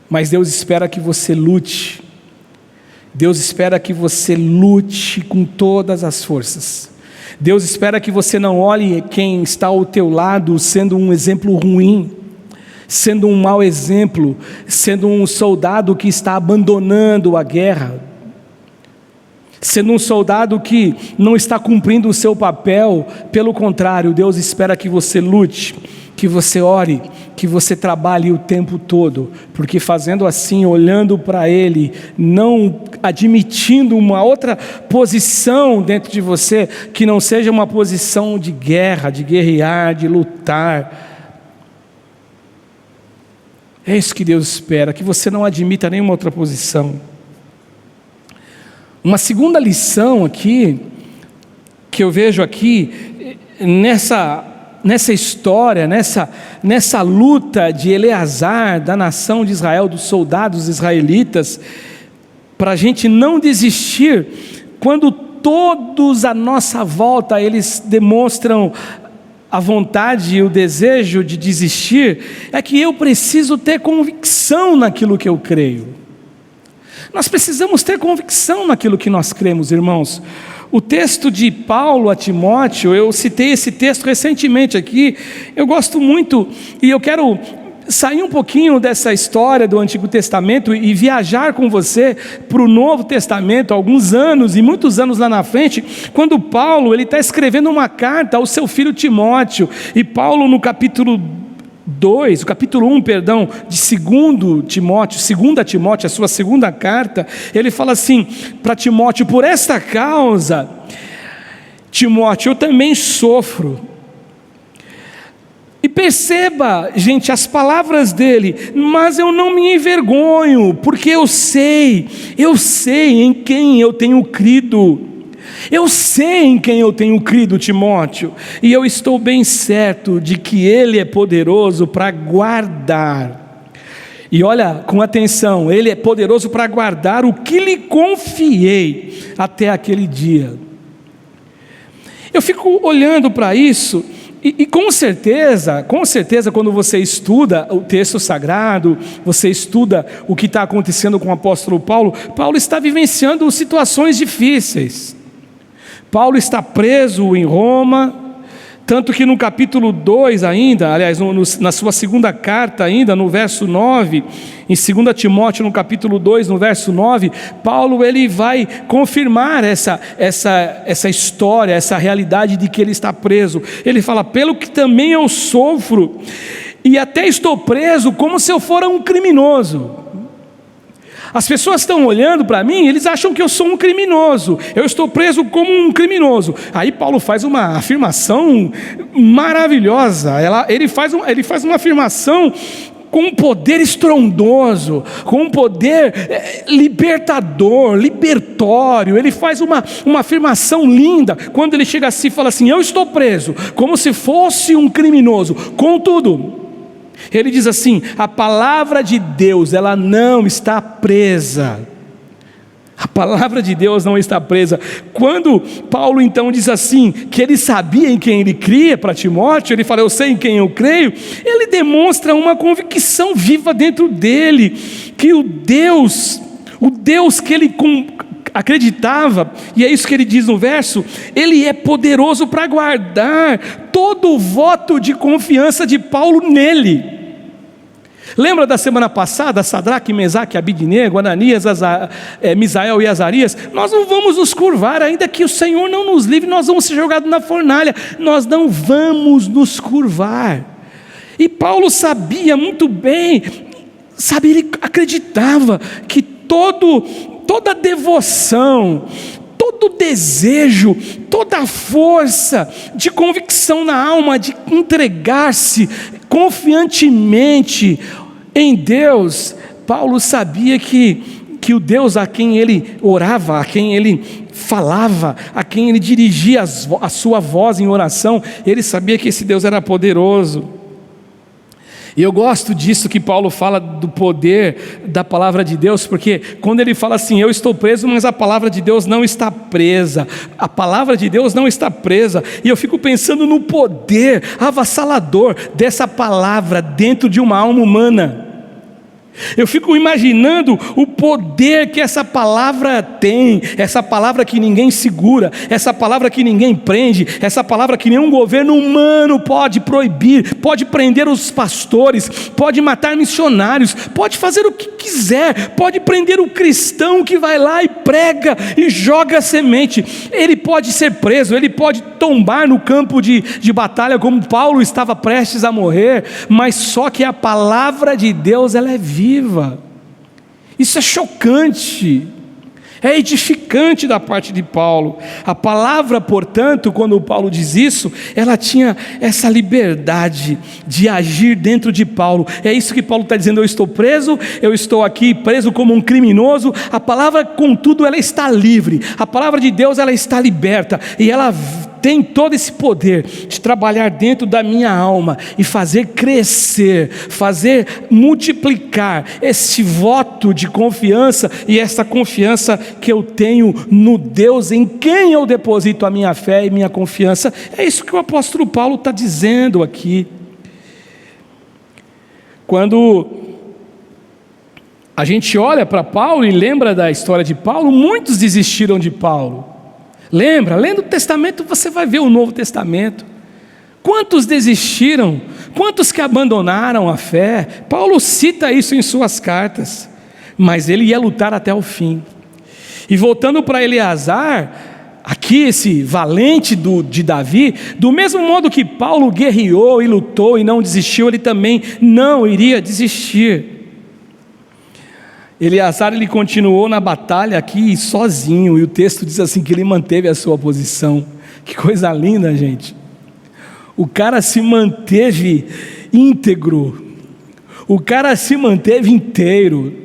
mas Deus espera que você lute. Deus espera que você lute com todas as forças. Deus espera que você não olhe quem está ao teu lado sendo um exemplo ruim, sendo um mau exemplo, sendo um soldado que está abandonando a guerra, sendo um soldado que não está cumprindo o seu papel. Pelo contrário, Deus espera que você lute, que você ore, que você trabalhe o tempo todo, porque fazendo assim, olhando para Ele, não admitindo uma outra posição dentro de você, que não seja uma posição de guerra, de guerrear, de lutar. É isso que Deus espera, que você não admita nenhuma outra posição. Uma segunda lição aqui, que eu vejo aqui, nessa história, nessa luta de Eleazar, da nação de Israel, dos soldados israelitas, para a gente não desistir, quando todos à nossa volta, eles demonstram a vontade e o desejo de desistir, é que eu preciso ter convicção naquilo que eu creio. Nós precisamos ter convicção naquilo que nós cremos, irmãos. O texto de Paulo a Timóteo, eu citei esse texto recentemente aqui, eu gosto muito, e eu quero sair um pouquinho dessa história do Antigo Testamento e viajar com você para o Novo Testamento, alguns anos, e muitos anos lá na frente, quando Paulo está escrevendo uma carta ao seu filho Timóteo, e Paulo no capítulo 1, de 2 Timóteo, a sua segunda carta, ele fala assim para Timóteo: por esta causa, Timóteo, eu também sofro. E perceba, gente, as palavras dele: mas eu não me envergonho, porque eu sei em quem eu tenho crido. Eu sei em quem eu tenho crido, Timóteo, e eu estou bem certo de que Ele é poderoso para guardar. E olha com atenção, Ele é poderoso para guardar o que lhe confiei até aquele dia. Eu fico olhando para isso. E com certeza, quando você estuda o texto sagrado, você estuda o que está acontecendo com o apóstolo Paulo, Paulo está vivenciando situações difíceis. Paulo está preso em Roma, tanto que no capítulo 2 ainda, aliás, na sua segunda carta ainda, no verso 9, em 2 Timóteo, no capítulo 2, no verso 9, Paulo ele vai confirmar essa história, essa realidade de que ele está preso. Ele fala: pelo que também eu sofro, e até estou preso como se eu fora um criminoso. As pessoas estão olhando para mim, eles acham que eu sou um criminoso, eu estou preso como um criminoso. Aí Paulo faz uma afirmação maravilhosa, ele faz uma afirmação com um poder estrondoso, com um poder libertador, libertório. Ele faz uma afirmação linda, quando ele chega assim e fala assim: eu estou preso como se fosse um criminoso, contudo, ele diz assim: a palavra de Deus, ela não está presa. A palavra de Deus não está presa. Quando Paulo então diz assim, que ele sabia em quem ele cria para Timóteo, ele fala: eu sei em quem eu creio, ele demonstra uma convicção viva dentro dele, que o Deus que ele acreditava, e é isso que ele diz no verso, ele é poderoso para guardar todo o voto de confiança de Paulo nele. Lembra da semana passada, Sadraque, Mesaque, Abidnego, Ananias, Misael e Azarias? Nós não vamos nos curvar, ainda que o Senhor não nos livre, nós vamos ser jogados na fornalha, nós não vamos nos curvar. E Paulo sabia muito bem, ele acreditava que toda devoção, todo desejo, toda força de convicção na alma, de entregar-se confiantemente em Deus, Paulo sabia que o Deus a quem ele orava, a quem ele falava, a quem ele dirigia a sua voz em oração, ele sabia que esse Deus era poderoso. E eu gosto disso que Paulo fala do poder da palavra de Deus, porque quando ele fala assim: eu estou preso, mas a palavra de Deus não está presa. A palavra de Deus não está presa. E eu fico pensando no poder avassalador dessa palavra dentro de uma alma humana. Eu fico imaginando o poder que essa palavra tem, essa palavra que ninguém segura, essa palavra que ninguém prende, essa palavra que nenhum governo humano pode proibir, pode prender os pastores, pode matar missionários, pode fazer o que quiser, pode prender o cristão que vai lá e prega e joga a semente. Ele pode ser preso, ele pode tombar no campo de batalha, como Paulo estava prestes a morrer, mas só que a palavra de Deus, ela é viva. Isso é chocante, é edificante da parte de Paulo. A palavra, portanto, quando Paulo diz isso, ela tinha essa liberdade de agir dentro de Paulo. É isso que Paulo está dizendo: eu estou preso, eu estou aqui preso como um criminoso. A palavra, contudo, ela está livre. A palavra de Deus, ela está liberta, e ela tem todo esse poder de trabalhar dentro da minha alma e fazer crescer, fazer multiplicar esse voto de confiança e essa confiança que eu tenho no Deus em quem eu deposito a minha fé e minha confiança. É isso que o apóstolo Paulo está dizendo aqui. Quando a gente olha para Paulo e lembra da história de Paulo, muitos desistiram de Paulo. Lembra? Lendo o Testamento você vai ver o Novo Testamento. Quantos desistiram? Quantos que abandonaram a fé? Paulo cita isso em suas cartas, mas ele ia lutar até o fim. E voltando para Eleazar, aqui esse valente de Davi, do mesmo modo que Paulo guerreou e lutou e não desistiu, ele também não iria desistir. Eleazar, ele continuou na batalha aqui sozinho, e o texto diz assim que ele manteve a sua posição. Que coisa linda, gente. O cara se manteve íntegro, o cara se manteve inteiro,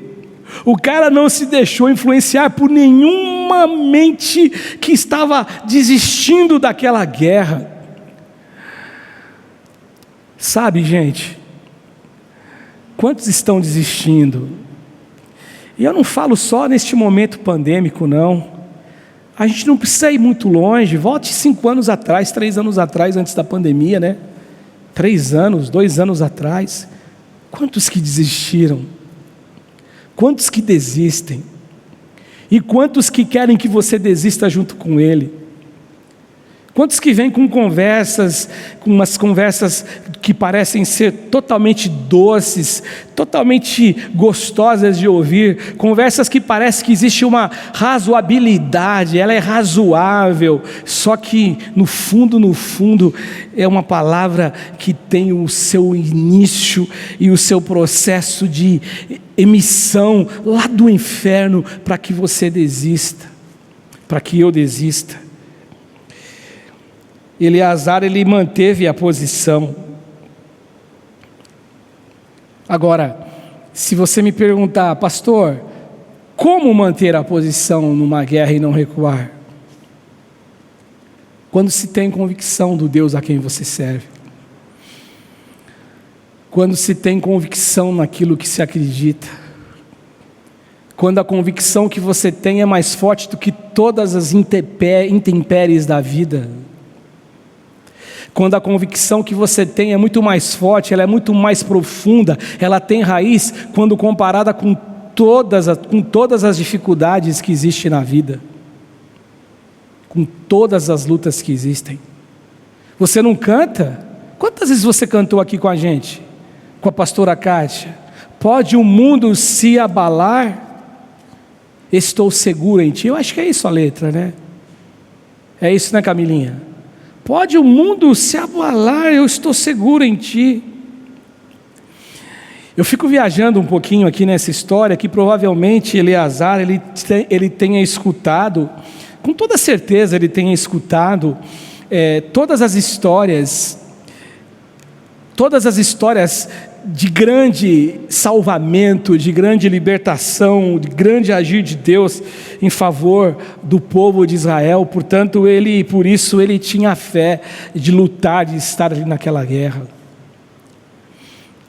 o cara não se deixou influenciar por nenhuma mente que estava desistindo daquela guerra. Sabe, gente, quantos estão desistindo? E eu não falo só neste momento pandêmico, não. A gente não precisa ir muito longe. Volte 5 anos atrás, 3 anos atrás, antes da pandemia, né? 3 anos, 2 anos atrás. Quantos que desistiram? Quantos que desistem? E quantos que querem que você desista junto com ele? Quantos que vêm com conversas, com umas conversas que parecem ser totalmente doces, totalmente gostosas de ouvir, conversas que parece que existe uma razoabilidade, ela é razoável, só que no fundo é uma palavra que tem o seu início e o seu processo de emissão lá do inferno para que você desista, para que eu desista. Eleazar, ele manteve a posição. Agora, se você me perguntar, pastor, como manter a posição numa guerra e não recuar? Quando se tem convicção do Deus a quem você serve. Quando se tem convicção naquilo que se acredita. Quando a convicção que você tem é mais forte do que todas as intempéries da vida. Quando a convicção que você tem é muito mais forte, ela é muito mais profunda, ela tem raiz quando comparada com todas as dificuldades que existem na vida, com todas as lutas que existem. Você não canta? Quantas vezes você cantou aqui com a gente? Com a pastora Kátia? Pode o mundo se abalar? Estou seguro em ti. Eu acho que é isso a letra, né? É isso, né, Camilinha? Pode o mundo se abalar, eu estou seguro em ti. Eu fico viajando um pouquinho aqui nessa história, que provavelmente Eleazar, ele tenha escutado, com toda certeza ele tenha escutado todas as histórias de grande salvamento, de grande libertação, de grande agir de Deus em favor do povo de Israel. Portanto, por isso ele tinha fé de lutar, de estar ali naquela guerra.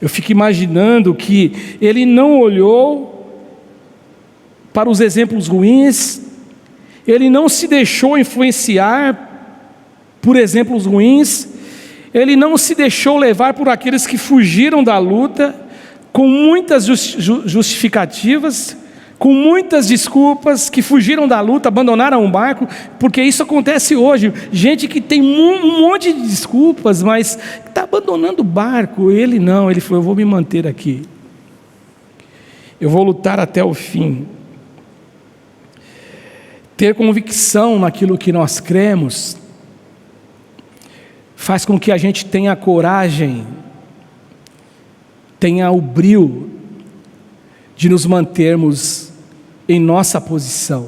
Eu fico imaginando que ele não olhou para os exemplos ruins, ele não se deixou influenciar por exemplos ruins, ele não se deixou levar por aqueles que fugiram da luta, com muitas justificativas, com muitas desculpas, que fugiram da luta, abandonaram o barco, porque isso acontece hoje, gente que tem um monte de desculpas, mas está abandonando o barco. Ele não, ele falou, eu vou me manter aqui, eu vou lutar até o fim. Ter convicção naquilo que nós cremos, faz com que a gente tenha coragem, tenha o brio de nos mantermos em nossa posição,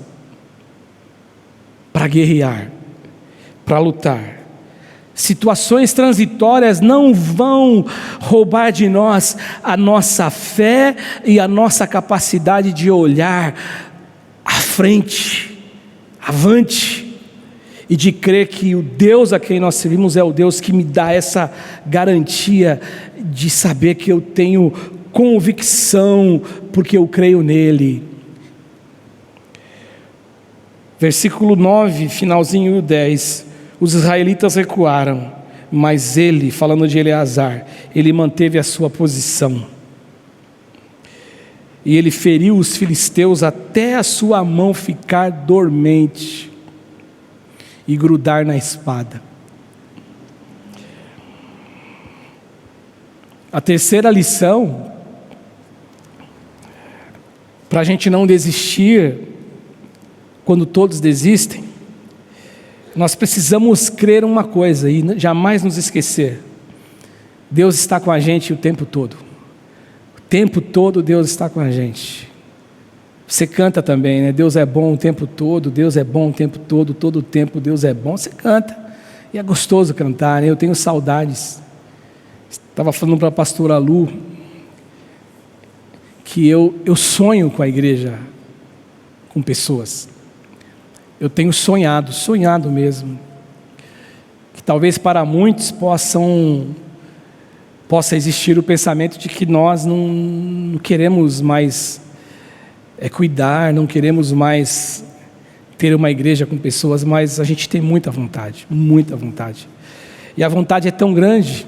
para guerrear, para lutar. Situações transitórias não vão roubar de nós a nossa fé e a nossa capacidade de olhar à frente, avante, e de crer que o Deus a quem nós servimos é o Deus que me dá essa garantia de saber que eu tenho convicção, porque eu creio nele. Versículo 9, finalzinho 10, os israelitas recuaram, mas ele, falando de Eleazar, ele manteve a sua posição, e ele feriu os filisteus até a sua mão ficar dormente e grudar na espada. A terceira lição, para a gente não desistir quando todos desistem, nós precisamos crer uma coisa e jamais nos esquecer: Deus está com a gente o tempo todo. O tempo todo Deus está com a gente. Você canta também, né? Deus é bom o tempo todo, Deus é bom o tempo todo o tempo Deus é bom. Você canta, e é gostoso cantar, né? Eu tenho saudades. Estava falando para a pastora Lu que eu sonho com a igreja, com pessoas. Eu tenho sonhado mesmo, que talvez para muitos possa existir o pensamento de que nós não queremos mais cuidar, não queremos mais ter uma igreja com pessoas, mas a gente tem muita vontade, e a vontade é tão grande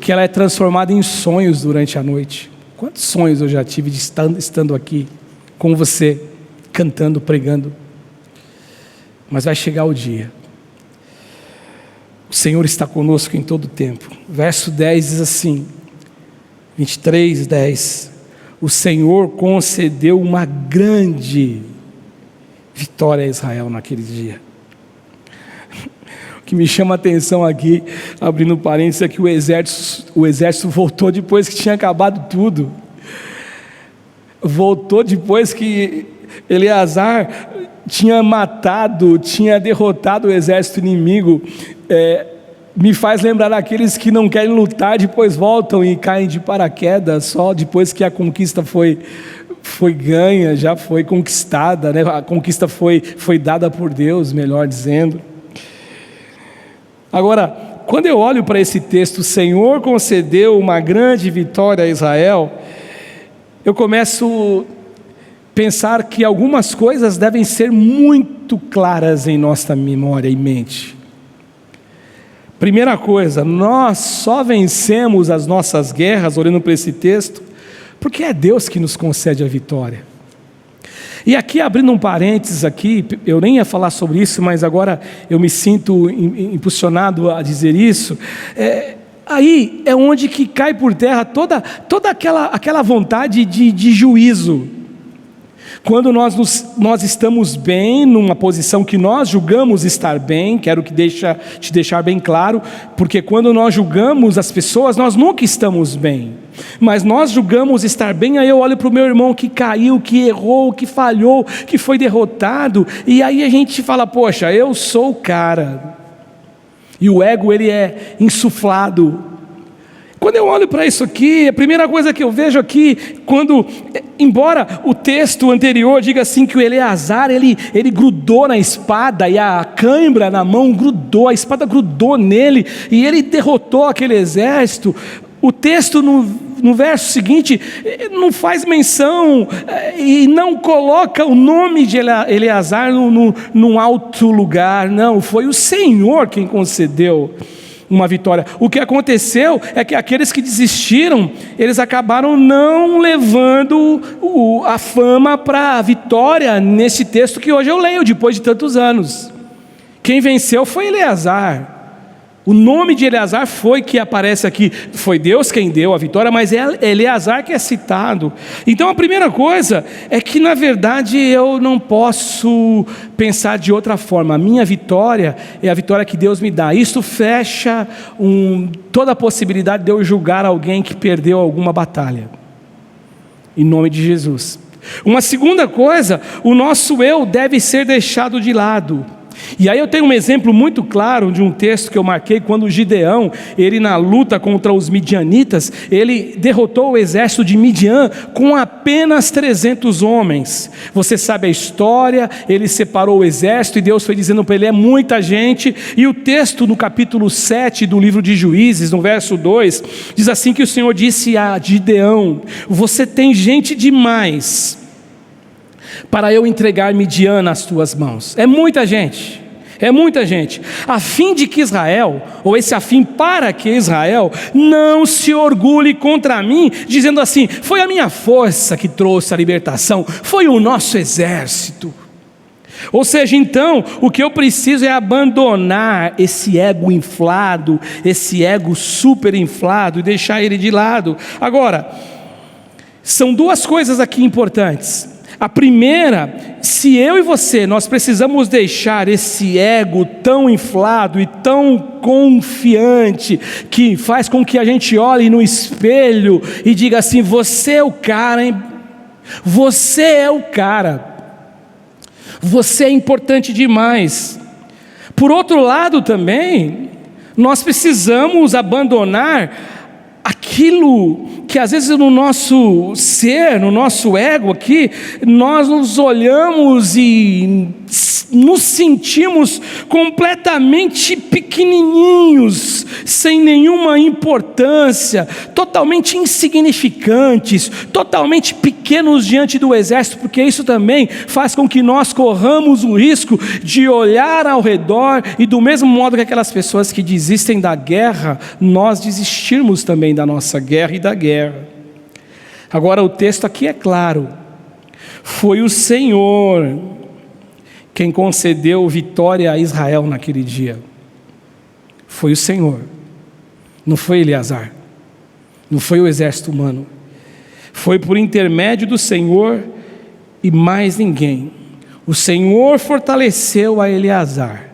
que ela é transformada em sonhos durante a noite. Quantos sonhos eu já tive de estando aqui com você, cantando, pregando. Mas vai chegar o dia. O Senhor está conosco em todo o tempo. Verso 10 diz assim, 23, 10. O Senhor concedeu uma grande vitória a Israel naquele dia. O que me chama a atenção aqui, abrindo parênteses, é que o exército voltou depois que tinha acabado tudo. Voltou depois que Eleazar tinha derrotado o exército inimigo. Me faz lembrar aqueles que não querem lutar, depois voltam e caem de paraquedas, só depois que a conquista foi ganha, já foi conquistada, né? A conquista foi dada por Deus, melhor dizendo. Agora, quando eu olho para esse texto, o Senhor concedeu uma grande vitória a Israel, eu começo a pensar que algumas coisas devem ser muito claras em nossa memória e mente. Primeira coisa, nós só vencemos as nossas guerras, olhando para esse texto, porque é Deus que nos concede a vitória. E aqui, abrindo um parênteses aqui, eu nem ia falar sobre isso, mas agora eu me sinto impulsionado a dizer isso. Aí é onde que cai por terra toda aquela vontade de juízo. Quando nós estamos bem, numa posição que nós julgamos estar bem, quero te deixar bem claro, porque quando nós julgamos as pessoas, nós nunca estamos bem, mas nós julgamos estar bem. Aí eu olho para o meu irmão que caiu, que errou, que falhou, que foi derrotado, e aí a gente fala, poxa, eu sou o cara, e o ego ele é insuflado. Quando eu olho para isso aqui, a primeira coisa que eu vejo aqui, embora o texto anterior diga assim que o Eleazar, ele grudou na espada, e a cãibra na mão grudou, a espada grudou nele, e ele derrotou aquele exército, o texto no verso seguinte não faz menção e não coloca o nome de Eleazar num alto lugar, não, foi o Senhor quem concedeu uma vitória. O que aconteceu é que aqueles que desistiram, eles acabaram não levando a fama para a vitória nesse texto que hoje eu leio, depois de tantos anos. Quem venceu foi Eleazar. O nome de Eleazar foi que aparece aqui, foi Deus quem deu a vitória, mas é Eleazar que é citado. Então a primeira coisa é que na verdade eu não posso pensar de outra forma. A minha vitória é a vitória que Deus me dá. Isso fecha toda a possibilidade de eu julgar alguém que perdeu alguma batalha, em nome de Jesus. Uma segunda coisa, o nosso eu deve ser deixado de lado. E aí eu tenho um exemplo muito claro de um texto que eu marquei, quando Gideão, ele na luta contra os midianitas, ele derrotou o exército de Midian com apenas 300 homens. Você sabe a história, ele separou o exército e Deus foi dizendo para ele, é muita gente. E o texto no capítulo 7 do livro de Juízes, no verso 2, diz assim que o Senhor disse a Gideão, você tem gente demais para eu entregar Midian nas tuas mãos. É muita gente, a fim de que Israel, ou esse a fim para que Israel, não se orgulhe contra mim, dizendo assim, foi a minha força que trouxe a libertação, foi o nosso exército. Ou seja, então, o que eu preciso é abandonar esse ego inflado, esse ego super inflado, e deixar ele de lado. Agora, são duas coisas aqui importantes. A primeira, se eu e você, nós precisamos deixar esse ego tão inflado e tão confiante, que faz com que a gente olhe no espelho e diga assim, você é o cara, hein? Você é o cara, você é importante demais. Por outro lado também, nós precisamos abandonar aquilo que às vezes no nosso ser, no nosso ego aqui, nós nos olhamos e nos sentimos completamente pequenininhos, sem nenhuma importância, totalmente insignificantes, totalmente pequenos diante do exército, porque isso também faz com que nós corramos o risco de olhar ao redor e do mesmo modo que aquelas pessoas que desistem da guerra, nós desistirmos também da nossa guerra e da guerra. Agora o texto aqui é claro, foi o Senhor quem concedeu vitória a Israel naquele dia, foi o Senhor, não foi Eleazar, não foi o exército humano, foi por intermédio do Senhor e mais ninguém. O Senhor fortaleceu a Eleazar,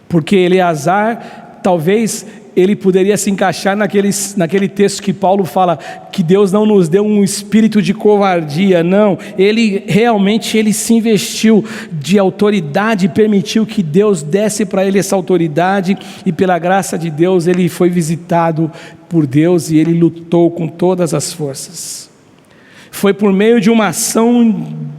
porque Eleazar talvez ele poderia se encaixar naquele texto que Paulo fala que Deus não nos deu um espírito de covardia, não, ele realmente se investiu de autoridade, permitiu que Deus desse para ele essa autoridade, e pela graça de Deus ele foi visitado por Deus e ele lutou com todas as forças. Foi por meio de uma ação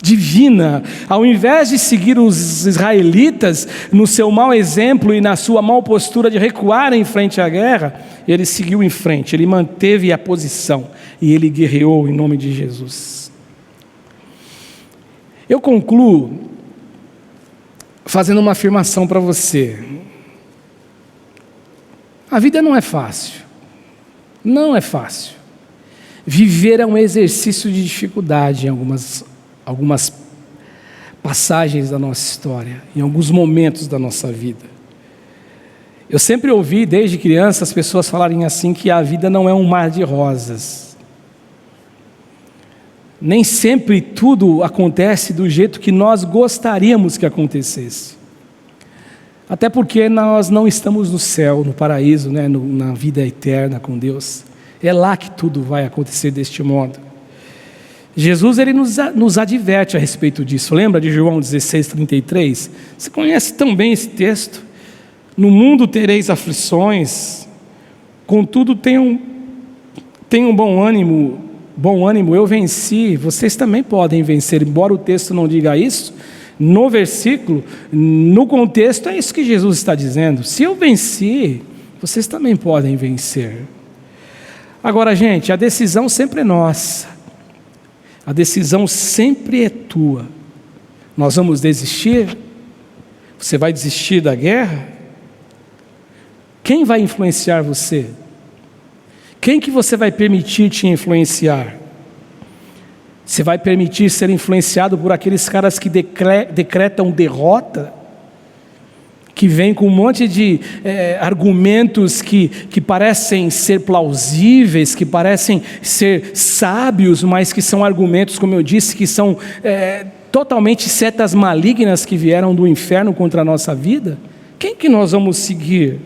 divina, ao invés de seguir os israelitas no seu mau exemplo e na sua mal postura de recuar em frente à guerra, ele seguiu em frente, ele manteve a posição e ele guerreou em nome de Jesus. Eu concluo fazendo uma afirmação para você. A vida não é fácil, não é fácil. Viver é um exercício de dificuldade em algumas passagens da nossa história, em alguns momentos da nossa vida. Eu sempre ouvi desde criança as pessoas falarem assim, que a vida não é um mar de rosas. Nem sempre tudo acontece do jeito que nós gostaríamos que acontecesse. Até porque nós não estamos no céu, no paraíso, né? Na vida eterna com Deus. É lá que tudo vai acontecer deste modo. Jesus ele nos adverte a respeito disso. Lembra de João 16:33? Você conhece tão bem esse texto. No mundo tereis aflições, contudo tenham bom ânimo, eu venci. Vocês também podem vencer, embora o texto não diga isso. No versículo, no contexto, é isso que Jesus está dizendo. Se eu venci, vocês também podem vencer. Agora, gente, a decisão sempre é nossa. A decisão sempre é tua. Nós vamos desistir? Você vai desistir da guerra? Quem vai influenciar você? Quem que você vai permitir te influenciar? Você vai permitir ser influenciado por aqueles caras que decretam derrota? Que vem com um monte de argumentos que parecem ser plausíveis, que parecem ser sábios, mas que são argumentos, como eu disse, que são totalmente setas malignas que vieram do inferno contra a nossa vida? Quem que nós vamos seguir?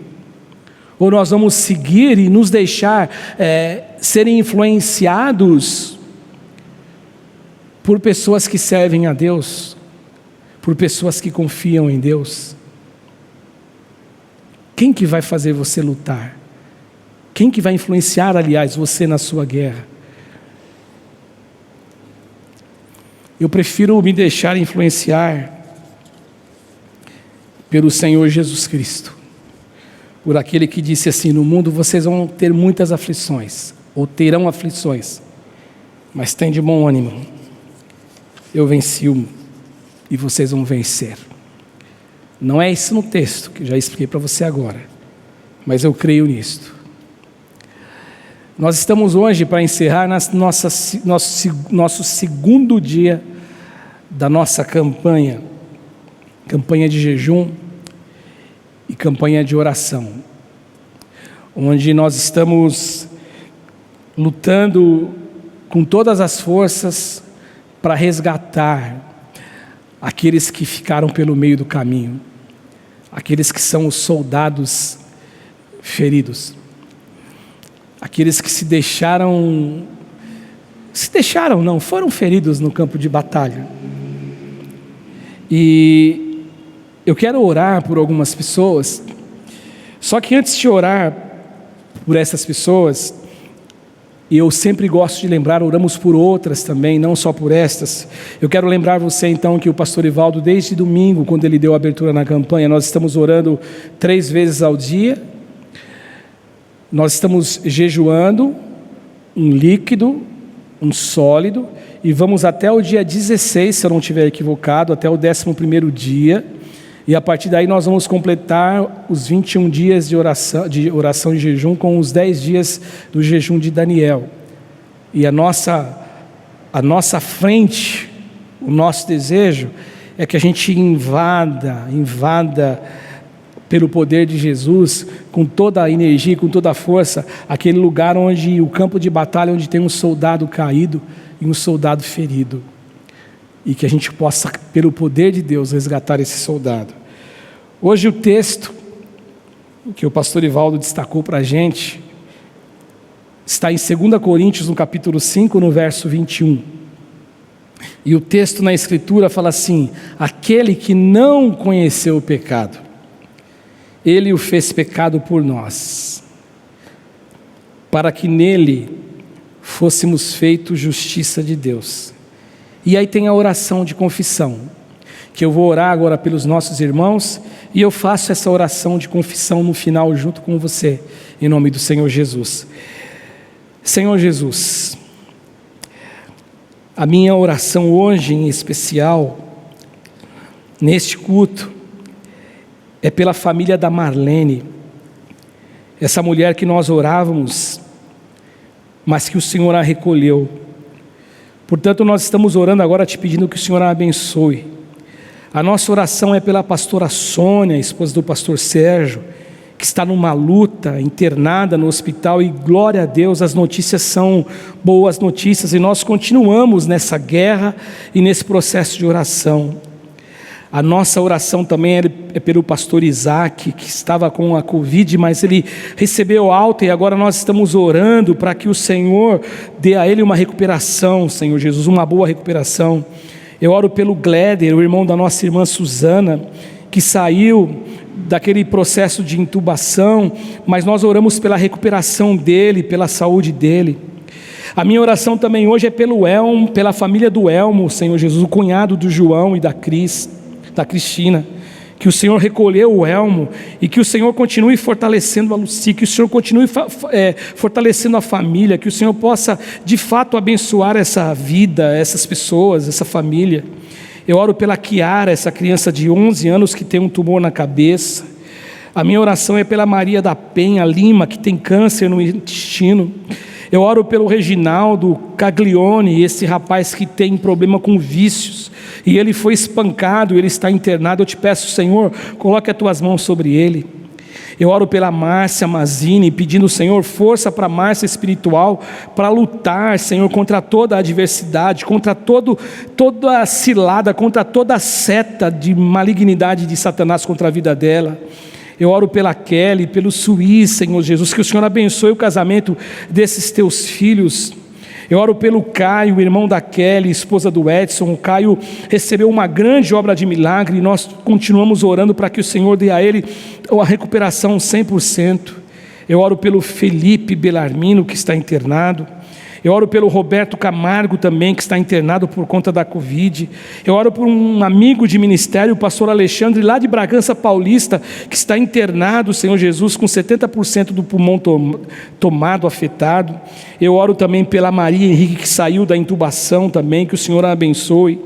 Ou nós vamos seguir e nos deixar serem influenciados por pessoas que servem a Deus, por pessoas que confiam em Deus? Quem que vai fazer você lutar? Quem que vai influenciar, aliás, você na sua guerra? Eu prefiro me deixar influenciar pelo Senhor Jesus Cristo, por aquele que disse assim: no mundo vocês vão ter muitas aflições, ou terão aflições, mas tem de bom ânimo, eu venci e vocês vão vencer. Não é isso no texto, que eu já expliquei para você agora, mas eu creio nisto. Nós estamos hoje para encerrar nosso segundo dia da nossa campanha de jejum e campanha de oração, onde nós estamos lutando com todas as forças para resgatar aqueles que ficaram pelo meio do caminho, aqueles que são os soldados feridos, aqueles que foram feridos no campo de batalha. E eu quero orar por algumas pessoas, só que antes de orar por essas pessoas, eu sempre gosto de lembrar, oramos por outras também, não só por estas. Eu quero lembrar você então que o pastor Ivaldo, desde domingo, quando ele deu a abertura na campanha, nós estamos orando 3 vezes ao dia, nós estamos jejuando um líquido, um sólido, e vamos até o dia 16, se eu não estiver equivocado, até o 11º dia, e a partir daí nós vamos completar os 21 dias de oração e jejum com os 10 dias do jejum de Daniel. E a nossa frente, o nosso desejo é que a gente invada pelo poder de Jesus, com toda a energia, com toda a força, aquele lugar onde o campo de batalha, onde tem um soldado caído e um soldado ferido, e que a gente possa, pelo poder de Deus, resgatar esse soldado. Hoje o texto que o pastor Ivaldo destacou para a gente está em 2 Coríntios, no capítulo 5, no verso 21. E o texto na escritura fala assim: aquele que não conheceu o pecado, ele o fez pecado por nós, para que nele fôssemos feitos justiça de Deus. E aí tem a oração de confissão, que eu vou orar agora pelos nossos irmãos, e eu faço essa oração de confissão no final junto com você, em nome do Senhor Jesus. Senhor Jesus, a minha oração hoje em especial, neste culto, é pela família da Marlene, essa mulher que nós orávamos, mas que o Senhor a recolheu. Portanto, nós estamos orando agora te pedindo que o Senhor a abençoe. A nossa oração é pela pastora Sônia, esposa do pastor Sérgio, que está numa luta, internada no hospital, e glória a Deus, as notícias são boas notícias, e nós continuamos nessa guerra e nesse processo de oração. A nossa oração também é pelo pastor Isaac, que estava com a Covid, mas ele recebeu alta, e agora nós estamos orando para que o Senhor dê a ele uma recuperação, Senhor Jesus, uma boa recuperação. Eu oro pelo Gleder, o irmão da nossa irmã Suzana, que saiu daquele processo de intubação, mas nós oramos pela recuperação dele, pela saúde dele. A minha oração também hoje é pelo Elmo, pela família do Elmo, Senhor Jesus, o cunhado do João e da Cristina, que o Senhor recolheu o Elmo, e que o Senhor continue fortalecendo a Lucy, que o Senhor continue fortalecendo a família, que o Senhor possa de fato abençoar essa vida, essas pessoas, essa família. Eu oro pela Kiara, essa criança de 11 anos que tem um tumor na cabeça. A minha oração é pela Maria da Penha Lima, que tem câncer no intestino. Eu oro pelo Reginaldo Caglione, esse rapaz que tem problema com vícios, e ele foi espancado, ele está internado. Eu te peço, Senhor, coloque as tuas mãos sobre ele. Eu oro pela Márcia Mazini, pedindo, Senhor, força para a Márcia espiritual, para lutar, Senhor, contra toda a adversidade, contra toda a cilada, contra toda a seta de malignidade de Satanás contra a vida dela. Eu oro pela Kelly, pelo Suí, Senhor Jesus, que o Senhor abençoe o casamento desses teus filhos. Eu oro pelo Caio, irmão da Kelly, esposa do Edson. O Caio recebeu uma grande obra de milagre e nós continuamos orando para que o Senhor dê a ele a recuperação 100%. Eu oro pelo Felipe Belarmino, que está internado. Eu oro pelo Roberto Camargo também, que está internado por conta da Covid. Eu oro por um amigo de ministério, o pastor Alexandre, lá de Bragança Paulista, que está internado, Senhor Jesus, com 70% do pulmão tomado, afetado. Eu oro também pela Maria Henrique, que saiu da intubação também, que o Senhor a abençoe.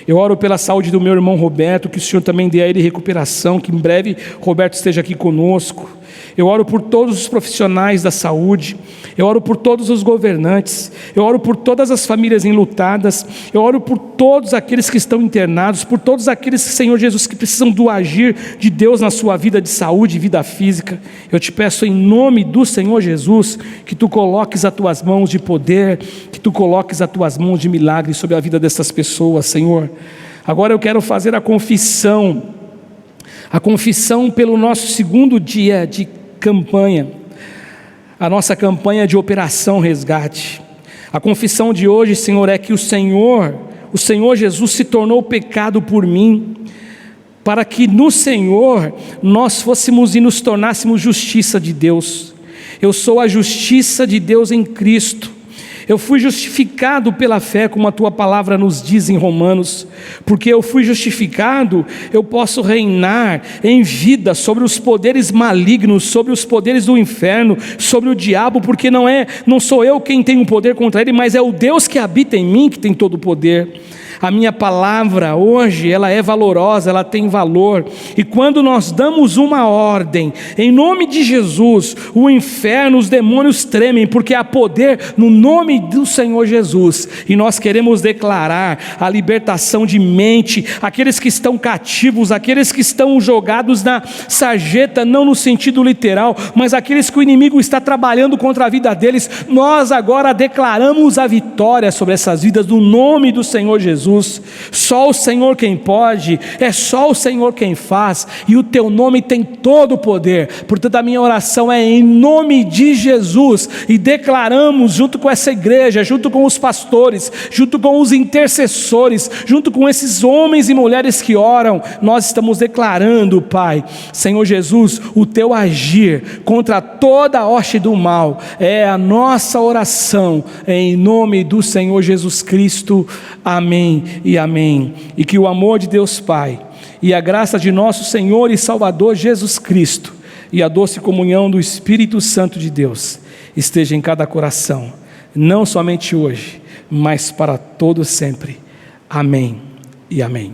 Eu oro pela saúde do meu irmão Roberto, que o Senhor também dê a ele recuperação, que em breve Roberto esteja aqui conosco. Eu oro por todos os profissionais da saúde, eu oro por todos os governantes, eu oro por todas as famílias enlutadas, eu oro por todos aqueles que estão internados, por todos aqueles, Senhor Jesus, que precisam do agir de Deus na sua vida de saúde e vida física. Eu te peço em nome do Senhor Jesus, que tu coloques as tuas mãos de poder, que tu coloques as tuas mãos de milagre sobre a vida dessas pessoas, Senhor. Agora eu quero fazer a confissão pelo nosso segundo dia de campanha, a nossa campanha de Operação Resgate. A confissão de hoje, Senhor, é que o Senhor Jesus se tornou pecado por mim, para que no Senhor nós fôssemos e nos tornássemos justiça de Deus. Eu sou a justiça de Deus em Cristo. Eu fui justificado pela fé, como a tua palavra nos diz em Romanos. Porque eu fui justificado, eu posso reinar em vida sobre os poderes malignos, sobre os poderes do inferno, sobre o diabo, porque não sou eu quem tem o poder contra ele, mas é o Deus que habita em mim que tem todo o poder. A minha palavra hoje, ela é valorosa, ela tem valor, e quando nós damos uma ordem, em nome de Jesus, o inferno, os demônios tremem, porque há poder no nome do Senhor Jesus, e nós queremos declarar a libertação de mente, aqueles que estão cativos, aqueles que estão jogados na sarjeta, não no sentido literal, mas aqueles que o inimigo está trabalhando contra a vida deles, nós agora declaramos a vitória sobre essas vidas, no nome do Senhor Jesus. Só o Senhor quem pode, é só o Senhor quem faz, e o teu nome tem todo o poder. Portanto, a minha oração é em nome de Jesus, e declaramos junto com essa igreja, junto com os pastores, junto com os intercessores, junto com esses homens e mulheres que oram, nós estamos declarando, Pai, Senhor Jesus, o teu agir contra toda a hoste do mal, é a nossa oração, em nome do Senhor Jesus Cristo. Amém e amém. E que o amor de Deus Pai, e a graça de nosso Senhor e Salvador Jesus Cristo, e a doce comunhão do Espírito Santo de Deus, esteja em cada coração, não somente hoje, mas para todo sempre. Amém e amém.